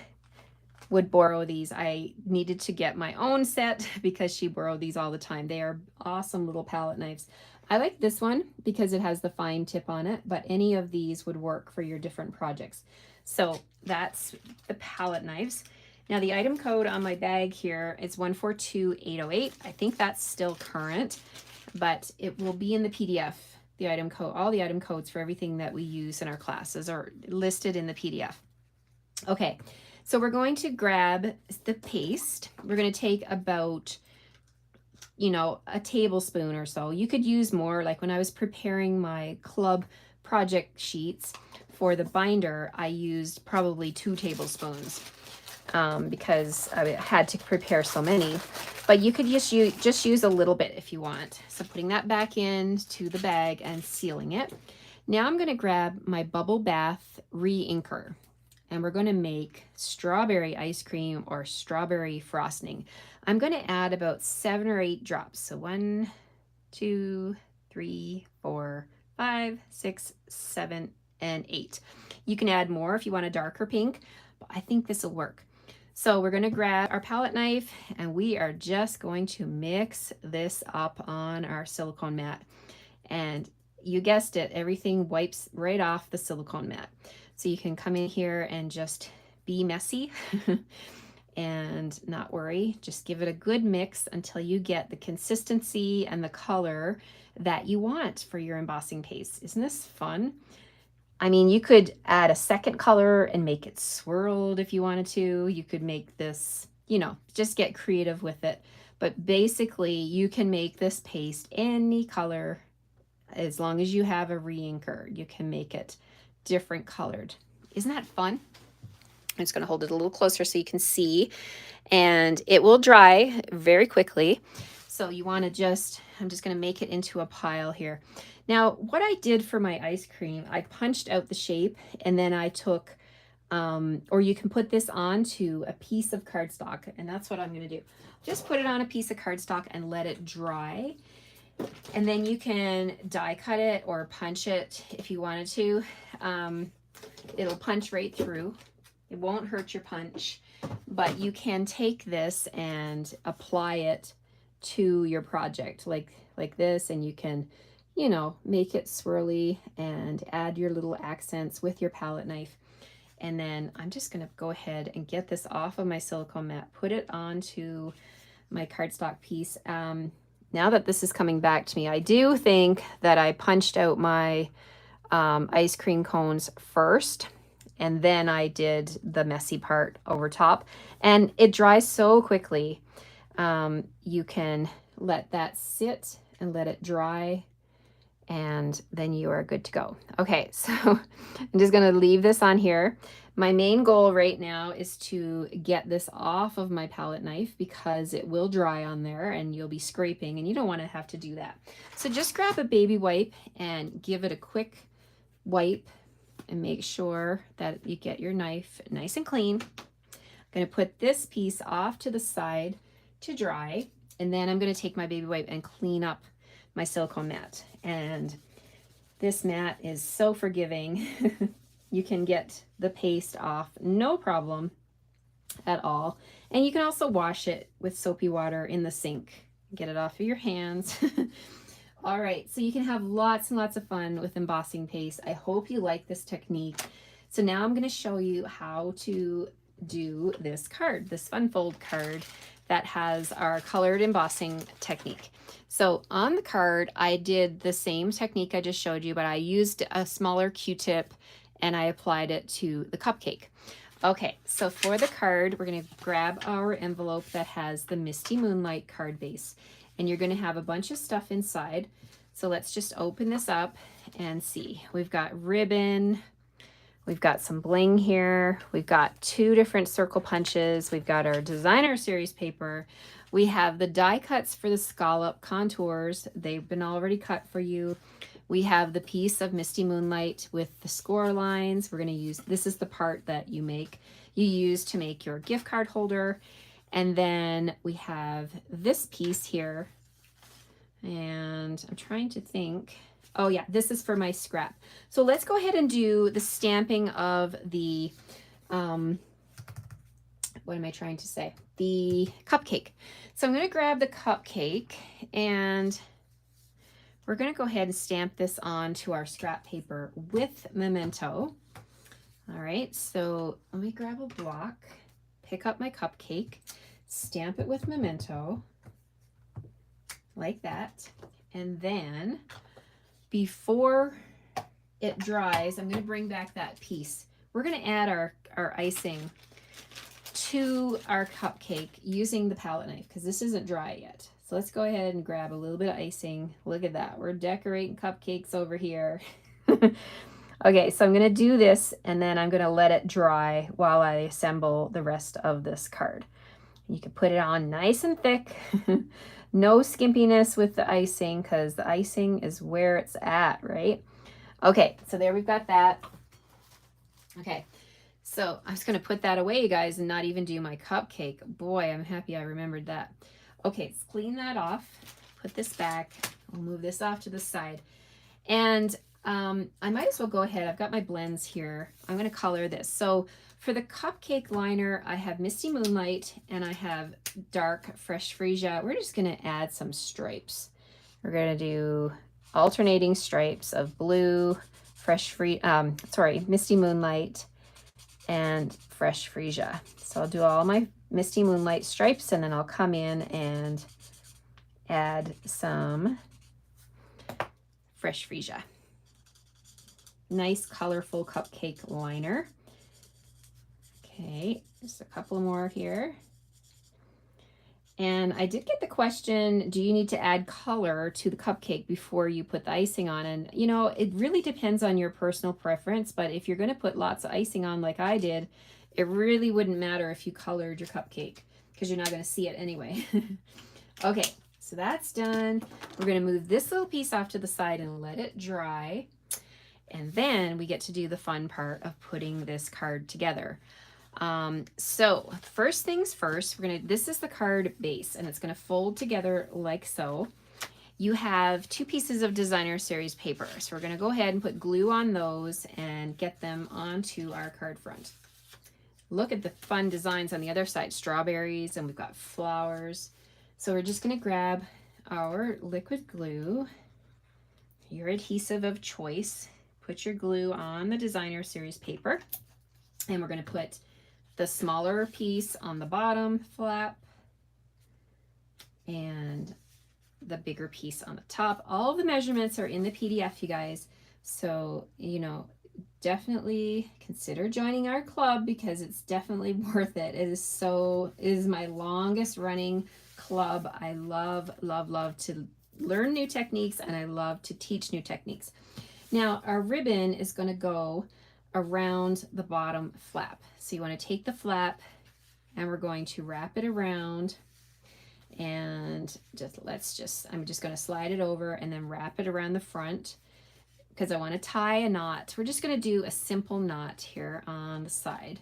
would borrow these. I needed to get my own set because she borrowed these all the time. They are awesome little palette knives. I like this one because it has the fine tip on it, but any of these would work for your different projects. So that's the palette knives. Now the item code on my bag here is 142808. I think that's still current, but it will be in the PDF. The item code, all the item codes for everything that we use in our classes are listed in the PDF. Okay, so we're going to grab the paste. We're going to take about you know, a tablespoon or so. You could use more. Like when I was preparing my club project sheets for the binder, I used probably 2 tablespoons because I had to prepare so many. But you could just use a little bit if you want. So putting that back into the bag and sealing it. Now I'm going to grab my Bubble Bath re-inker, and we're going to make strawberry ice cream or strawberry frosting. I'm going to add about 7 or 8 drops. So 1, 2, 3, 4, 5, 6, 7, and 8. You can add more if you want a darker pink, but I think this will work. So we're going to grab our palette knife and we are just going to mix this up on our silicone mat. And you guessed it, everything wipes right off the silicone mat. So you can come in here and just be messy and not worry. Just give it a good mix until you get the consistency and the color that you want for your embossing paste. Isn't this fun? I mean, you could add a second color and make it swirled if you wanted to. You could make this, you know, just get creative with it. But basically, you can make this paste any color as long as you have a re-inker. You can make it different colored. Isn't that fun? I'm just going to hold it a little closer so you can see. And it will dry very quickly. So you want to just, I'm just going to make it into a pile here. Now, what I did for my ice cream, I punched out the shape and then I took, or you can put this onto a piece of cardstock, and that's what I'm going to do. Just put it on a piece of cardstock and let it dry. And then you can die cut it or punch it if you wanted to. It'll punch right through. It won't hurt your punch, but you can take this and apply it to your project like this, and you can, you know, make it swirly and add your little accents with your palette knife. And then I'm just going to go ahead and get this off of my silicone mat, put it onto my cardstock piece. Now that this is coming back to me, I do think that I punched out my ice cream cones first, and then I did the messy part over top, and it dries so quickly. You can let that sit and let it dry, and then you are good to go. Okay, so I'm just going to leave this on here. My main goal right now is to get this off of my palette knife because it will dry on there and you'll be scraping, and you don't want to have to do that. So just grab a baby wipe and give it a quick wipe and make sure that you get your knife nice and clean. I'm going to put this piece off to the side to dry, and then I'm going to take my baby wipe and clean up my silicone mat. And this mat is so forgiving. You can get the paste off no problem at all. And you can also wash it with soapy water in the sink. Get it off of your hands. All right, so you can have lots and lots of fun with embossing paste. I hope you like this technique. So now I'm going to show you how to do this card, this fun fold card that has our colored embossing technique. So on the card, I did the same technique I just showed you, but I used a smaller Q-tip and I applied it to the cupcake. Okay, so for the card, we're going to grab our envelope that has the Misty Moonlight card base, and you're going to have a bunch of stuff inside. So let's just open this up and see. We've got ribbon, we've got some bling here, we've got 2 different circle punches, we've got our designer series paper, we have the die cuts for the scallop contours, they've been already cut for you. We have the piece of Misty Moonlight with the score lines. We're going to use, this is the part that you use to make your gift card holder. And then we have this piece here. And I'm trying to think. Oh yeah, this is for my scrap. So let's go ahead and do the stamping of the, what am I trying to say? The cupcake. So I'm going to grab the cupcake and we're going to go ahead and stamp this onto our scrap paper with Memento. All right, so let me grab a block, pick up my cupcake, stamp it with Memento, like that. And then before it dries, I'm going to bring back that piece. We're going to add our icing to our cupcake using the palette knife because this isn't dry yet. So let's go ahead and grab a little bit of icing. Look at that. We're decorating cupcakes over here. Okay, so I'm going to do this and then I'm going to let it dry while I assemble the rest of this card. You can put it on nice and thick. No skimpiness with the icing because the icing is where it's at, right? Okay, so there we've got that. Okay, so I'm just going to put that away, you guys, and not even do my cupcake. Boy, I'm happy I remembered that. Okay, let's clean that off. Put this back. I'll move this off to the side. And I might as well go ahead. I've got my blends here. I'm going to color this. So for the cupcake liner, I have Misty Moonlight and I have Dark Fresh Freesia. We're just going to add some stripes. We're going to do alternating stripes of blue, Misty Moonlight and Fresh Freesia. So I'll do all my Misty Moonlight stripes and then I'll come in and add some Fresh Freesia. Nice colorful cupcake liner. Okay, just a couple more here. And I did get the question, do you need to add color to the cupcake before you put the icing on? And you know, it really depends on your personal preference, but if you're going to put lots of icing on like I did, it really wouldn't matter if you colored your cupcake because you're not going to see it anyway. Okay, so that's done. We're going to move this little piece off to the side and let it dry. And then we get to do the fun part of putting this card together. So first things first, this is the card base and it's going to fold together like so. You have 2 pieces of designer series paper. So we're going to go ahead and put glue on those and get them onto our card front. Look at the fun designs on the other side, strawberries, and we've got flowers. So we're just going to grab our liquid glue, your adhesive of choice. Put your glue on the designer series paper, and we're going to put the smaller piece on the bottom flap and the bigger piece on the top. All of the measurements are in the PDF, you guys. So, you know, definitely consider joining our club because it's definitely worth it. It is my longest running club. I love to learn new techniques and I love to teach new techniques. Now our ribbon is going to go around the bottom flap. So you want to take the flap and we're going to wrap it around and I'm just going to slide it over and then wrap it around the front because I want to tie a knot. We're just going to do a simple knot here on the side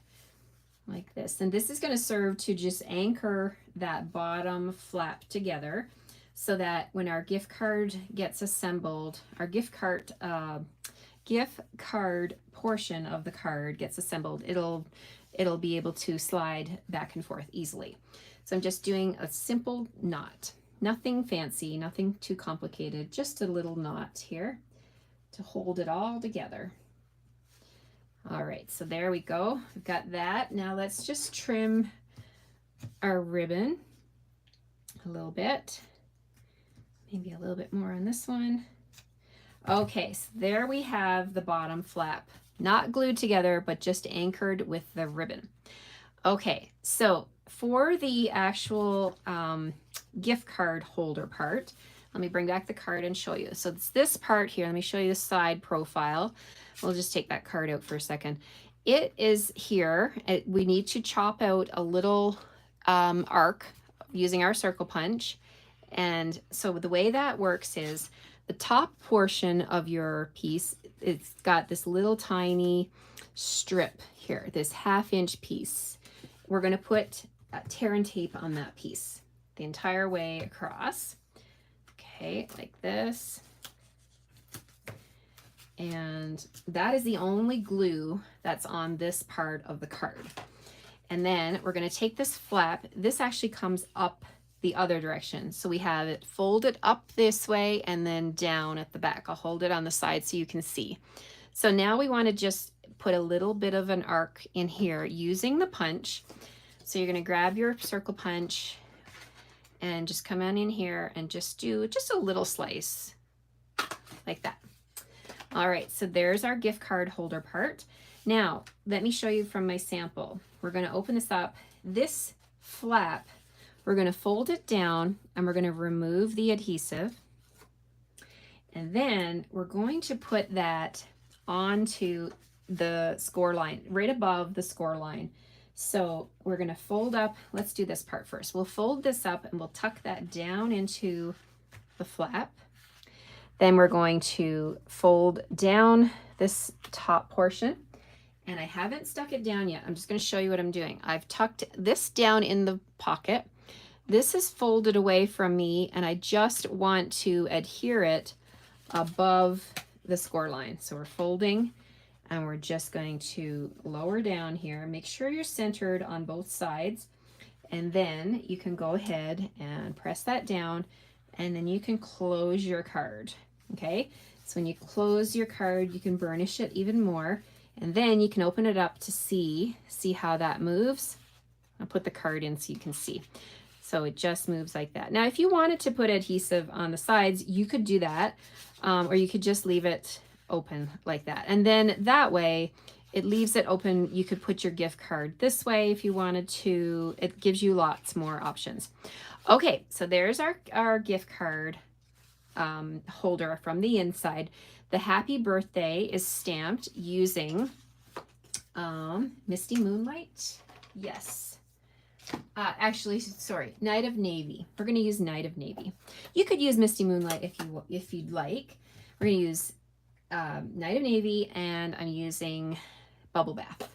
like this. And this is going to serve to just anchor that bottom flap together so that when our gift card gets assembled, our gift card portion of the card gets assembled, it'll be able to slide back and forth easily. So I'm just doing a simple knot, nothing fancy, nothing too complicated, just a little knot here to hold it all together. All right, so there we go. We've got that. Now let's just trim our ribbon a little bit. Maybe a little bit more on this one. Okay, so there we have the bottom flap, not glued together, but just anchored with the ribbon. Okay, so for the actual gift card holder part, let me bring back the card and show you. So it's this part here. Let me show you the side profile. We'll just take that card out for a second. It is here. We need to chop out a little arc using our circle punch. And so the way that works is the top portion of your piece, it's got this little tiny strip here, this 1/2-inch piece. We're going to put tear and tape on that piece the entire way across. Okay, like this. And that is the only glue that's on this part of the card. And then we're going to take this flap. This actually comes up the other direction. So we have it folded up this way and then down at the back. I'll hold it on the side so you can see. So now we want to just put a little bit of an arc in here using the punch. So you're going to grab your circle punch and just come on in here and just do just a little slice like that. All right, so there's our gift card holder part. Now, let me show you from my sample. We're going to open this up. This flap We're going to fold it down and we're going to remove the adhesive. And then we're going to put that onto the score line, right above the score line. So we're going to fold up. Let's do this part first. We'll fold this up and we'll tuck that down into the flap. Then we're going to fold down this top portion. And I haven't stuck it down yet. I'm just going to show you what I'm doing. I've tucked this down in the pocket. This is folded away from me, and I just want to adhere it above the score line. So we're folding, and we're just going to lower down here. Make sure you're centered on both sides, and then you can go ahead and press that down, and then you can close your card. Okay, so when you close your card, you can burnish it even more. And then you can open it up to see how that moves. I'll put the card in so you can see. So it just moves like that. Now, if you wanted to put adhesive on the sides, you could do that, or you could just leave it open like that. And then that way, it leaves it open. You could put your gift card this way if you wanted to. It gives you lots more options. Okay, so there's our gift card holder from the inside. The happy birthday is stamped using Misty Moonlight. Yes. Actually, sorry, Night of Navy. We're going to use Night of Navy. You could use Misty Moonlight if you'd like. We're going to use Night of Navy, and I'm using Bubble Bath.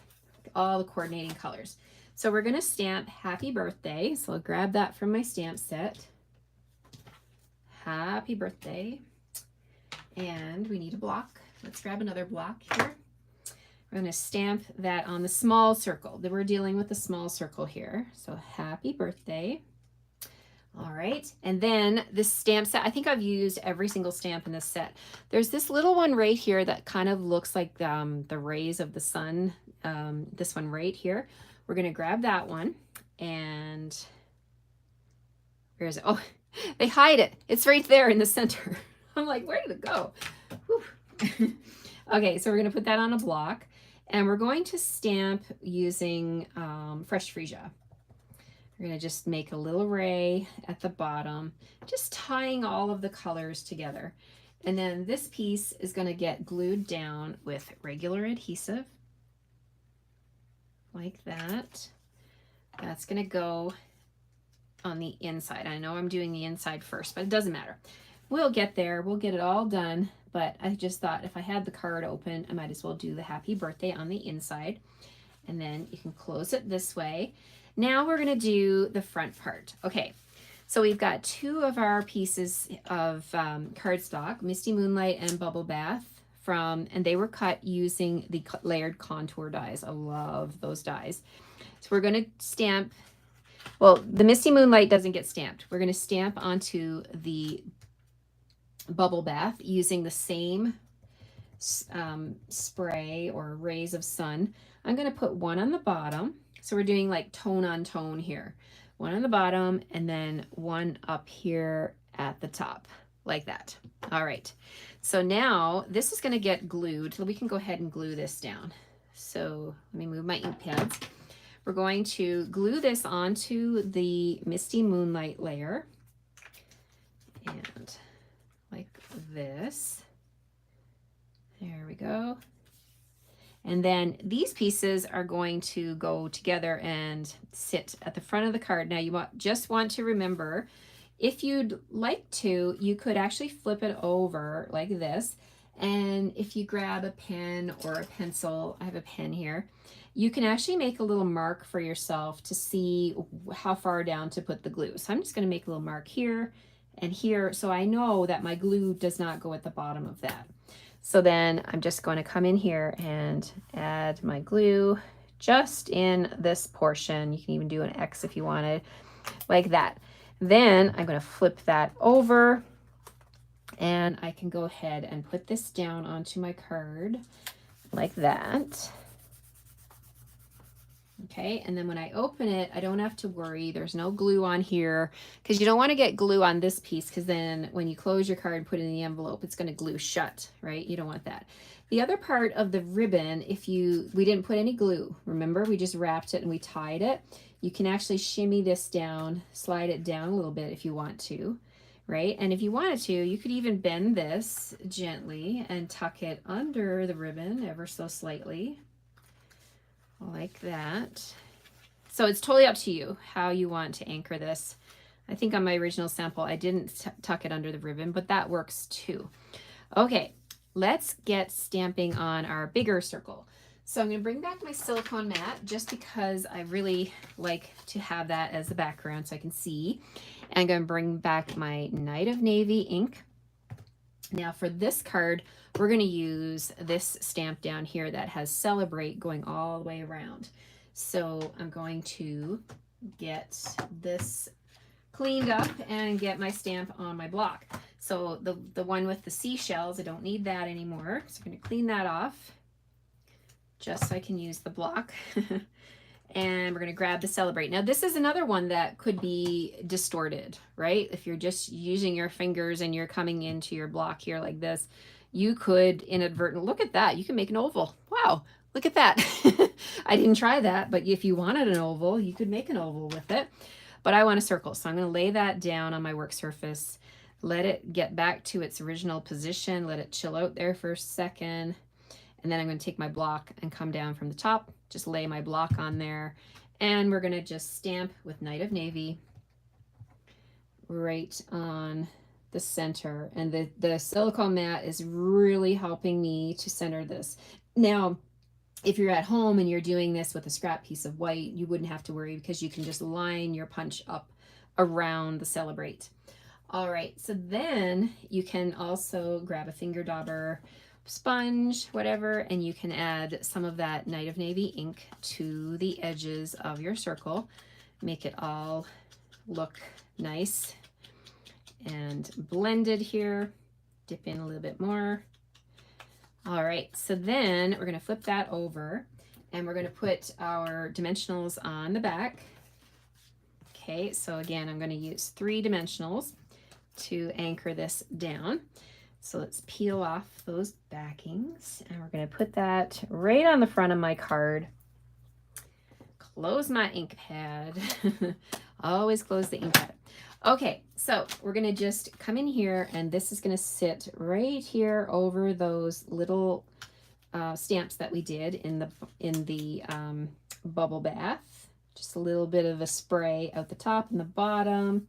All the coordinating colors. So we're going to stamp Happy Birthday. So I'll grab that from my stamp set. Happy birthday. And we need a block. Let's grab another block here. We're going to stamp that on the small circle. We're dealing with the small circle here. So happy birthday. All right. And then this stamp set, I think I've used every single stamp in this set. There's this little one right here that kind of looks like the rays of the sun. This one right here. We're going to grab that one. And where is it? Oh, they hide it. It's right there in the center. I'm like, where did it go? Okay, so we're going to put that on a block, and we're going to stamp using Fresh Freesia. We're going to just make a little ray at the bottom, just tying all of the colors together. And then this piece is going to get glued down with regular adhesive, like that. That's going to go on the inside. I know I'm doing the inside first, but it doesn't matter. We'll get there. We'll get it all done. But I just thought if I had the card open, I might as well do the happy birthday on the inside. And then you can close it this way. Now we're going to do the front part. Okay, so we've got two of our pieces of cardstock, Misty Moonlight and Bubble Bath, and they were cut using the layered contour dies. I love those dies. So we're going to stamp, well, the Misty Moonlight doesn't get stamped. We're going to stamp onto the Bubble Bath using the same spray or rays of sun. I'm going to put one on the bottom. So we're doing like tone on tone here. One on the bottom and then one up here at the top, like that. All right. So now this is going to get glued. So we can go ahead and glue this down. So let me move my ink pads. We're going to glue this onto the Misty Moonlight layer. And like this. There we go. And then these pieces are going to go together and sit at the front of the card. Now you just want to remember, if you'd like to, you could actually flip it over like this. And if you grab a pen or a pencil, I have a pen here, you can actually make a little mark for yourself to see how far down to put the glue. So I'm just going to make a little mark here and here, so I know that my glue does not go at the bottom of that. So then I'm just going to come in here and add my glue just in this portion. You can even do an X if you wanted, like that. Then I'm going to flip that over, and I can go ahead and put this down onto my card like that. Okay, and then when I open it, I don't have to worry. There's no glue on here, because you don't want to get glue on this piece, because then when you close your card and put it in the envelope, it's going to glue shut, right? You don't want that. The other part of the ribbon, we didn't put any glue. Remember, we just wrapped it and we tied it. You can actually shimmy this down, slide it down a little bit if you want to, right? And if you wanted to, you could even bend this gently and tuck it under the ribbon ever so slightly, like that. So it's totally up to you how you want to anchor this. I think on my original sample, I didn't tuck it under the ribbon, but that works too. Okay, let's get stamping on our bigger circle. So I'm going to bring back my silicone mat just because I really like to have that as the background so I can see. And I'm going to bring back my Night of Navy ink. Now for this card, we're going to use this stamp down here that has Celebrate going all the way around. So I'm going to get this cleaned up and get my stamp on my block. So the one with the seashells, I don't need that anymore. So I'm going to clean that off just so I can use the block. And we're going to grab the Celebrate. Now this is another one that could be distorted, right? If you're just using your fingers and you're coming into your block here like this, you could inadvertently, look at that, you can make an oval. Wow, look at that. I didn't try that, but if you wanted an oval, you could make an oval with it. But I want a circle, so I'm going to lay that down on my work surface, let it get back to its original position, let it chill out there for a second, and then I'm going to take my block and come down from the top, just lay my block on there, and we're going to just stamp with Night of Navy right on the center. And the silicone mat is really helping me to center this. Now, if you're at home and you're doing this with a scrap piece of white, you wouldn't have to worry because you can just line your punch up around the Celebrate. All right, so then you can also grab a finger dauber, sponge, whatever, and you can add some of that Night of Navy ink to the edges of your circle. Make it all look nice and blended here. Dip in a little bit more. All right, so then we're going to flip that over and we're going to put our dimensionals on the back. Okay, so again, I'm going to use 3 dimensionals to anchor this down. So let's peel off those backings and we're going to put that right on the front of my card. Close my ink pad. Always close the ink pad. Okay, so we're going to just come in here and this is going to sit right here over those little stamps that we did in the bubble bath. Just a little bit of a spray out the top and the bottom.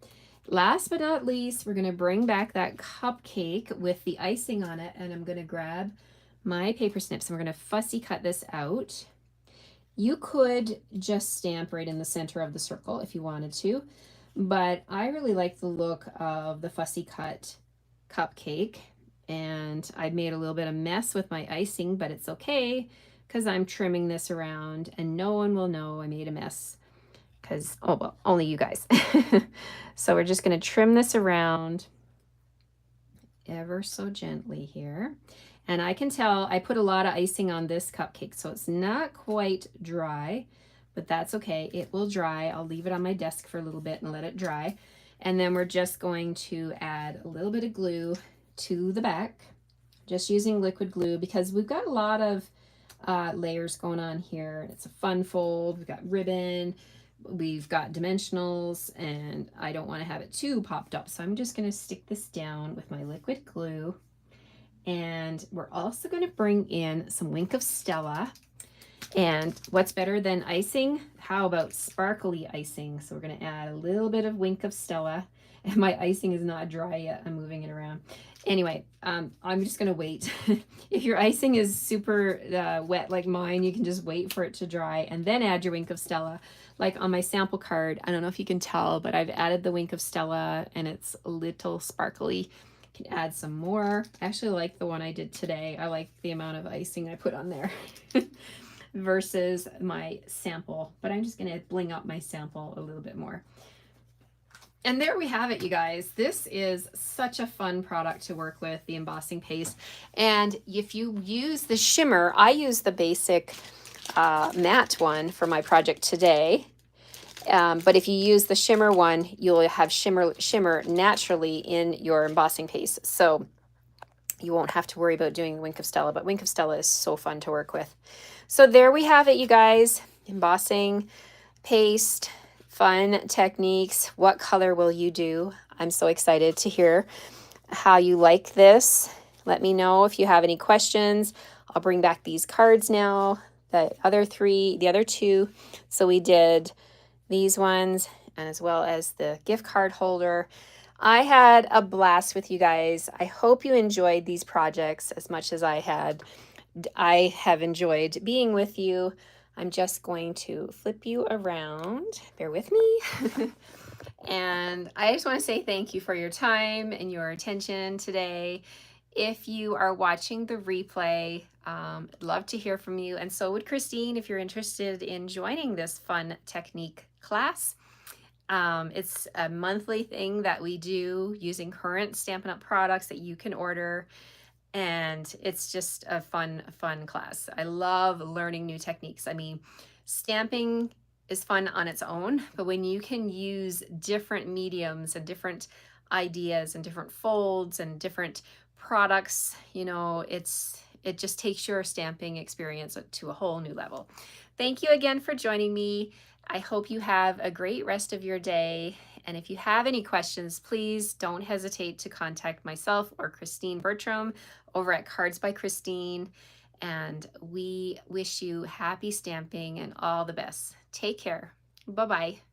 Last but not least, we're going to bring back that cupcake with the icing on it, and I'm going to grab my paper snips and we're going to fussy cut this out. You could just stamp right in the center of the circle if you wanted to, but I really like the look of the fussy cut cupcake, and I made a little bit of mess with my icing, but it's okay because I'm trimming this around and no one will know I made a mess. Because, oh, well, only you guys. So we're just going to trim this around ever so gently here. And I can tell I put a lot of icing on this cupcake, so it's not quite dry, but that's okay. It will dry. I'll leave it on my desk for a little bit and let it dry. And then we're just going to add a little bit of glue to the back, just using liquid glue because we've got a lot of layers going on here. It's a fun fold. We've got ribbon. We've got dimensionals, and I don't want to have it too popped up. So I'm just going to stick this down with my liquid glue. And we're also going to bring in some Wink of Stella. And what's better than icing? How about sparkly icing? So we're going to add a little bit of Wink of Stella. And my icing is not dry yet. I'm moving it around. Anyway, I'm just going to wait. If your icing is super wet like mine, you can just wait for it to dry and then add your Wink of Stella. Like on my sample card, I don't know if you can tell, but I've added the Wink of Stella and it's a little sparkly. You can add some more. I actually like the one I did today. I like the amount of icing I put on there versus my sample, but I'm just going to bling up my sample a little bit more. And there we have it, you guys. This is such a fun product to work with, the embossing paste. And if you use the shimmer, I use the basic matte one for my project today. But if you use the shimmer one, you'll have shimmer naturally in your embossing paste. So you won't have to worry about doing the Wink of Stella, but Wink of Stella is so fun to work with. So there we have it, you guys. Embossing paste, fun techniques. What color will you do? I'm so excited to hear how you like this. Let me know if you have any questions. I'll bring back these cards now. The other two. So we did these ones and as well as the gift card holder. I had a blast with you guys. I hope you enjoyed these projects as much as I had. I have enjoyed being with you. I'm just going to flip you around. Bear with me. And I just want to say thank you for your time and your attention today. If you are watching the replay, I'd love to hear from you. And so would Christine if you're interested in joining this fun technique class. It's a monthly thing that we do using current Stampin' Up! Products that you can order. And it's just a fun class. I love learning new techniques. I mean, stamping is fun on its own, but when you can use different mediums and different ideas and different folds and different products, you know, it just takes your stamping experience to a whole new level. Thank you again for joining me. I hope you have a great rest of your day. And if you have any questions, please don't hesitate to contact myself or Christine Bertram over at Cards by Christine. And we wish you happy stamping and all the best. Take care. Bye-bye.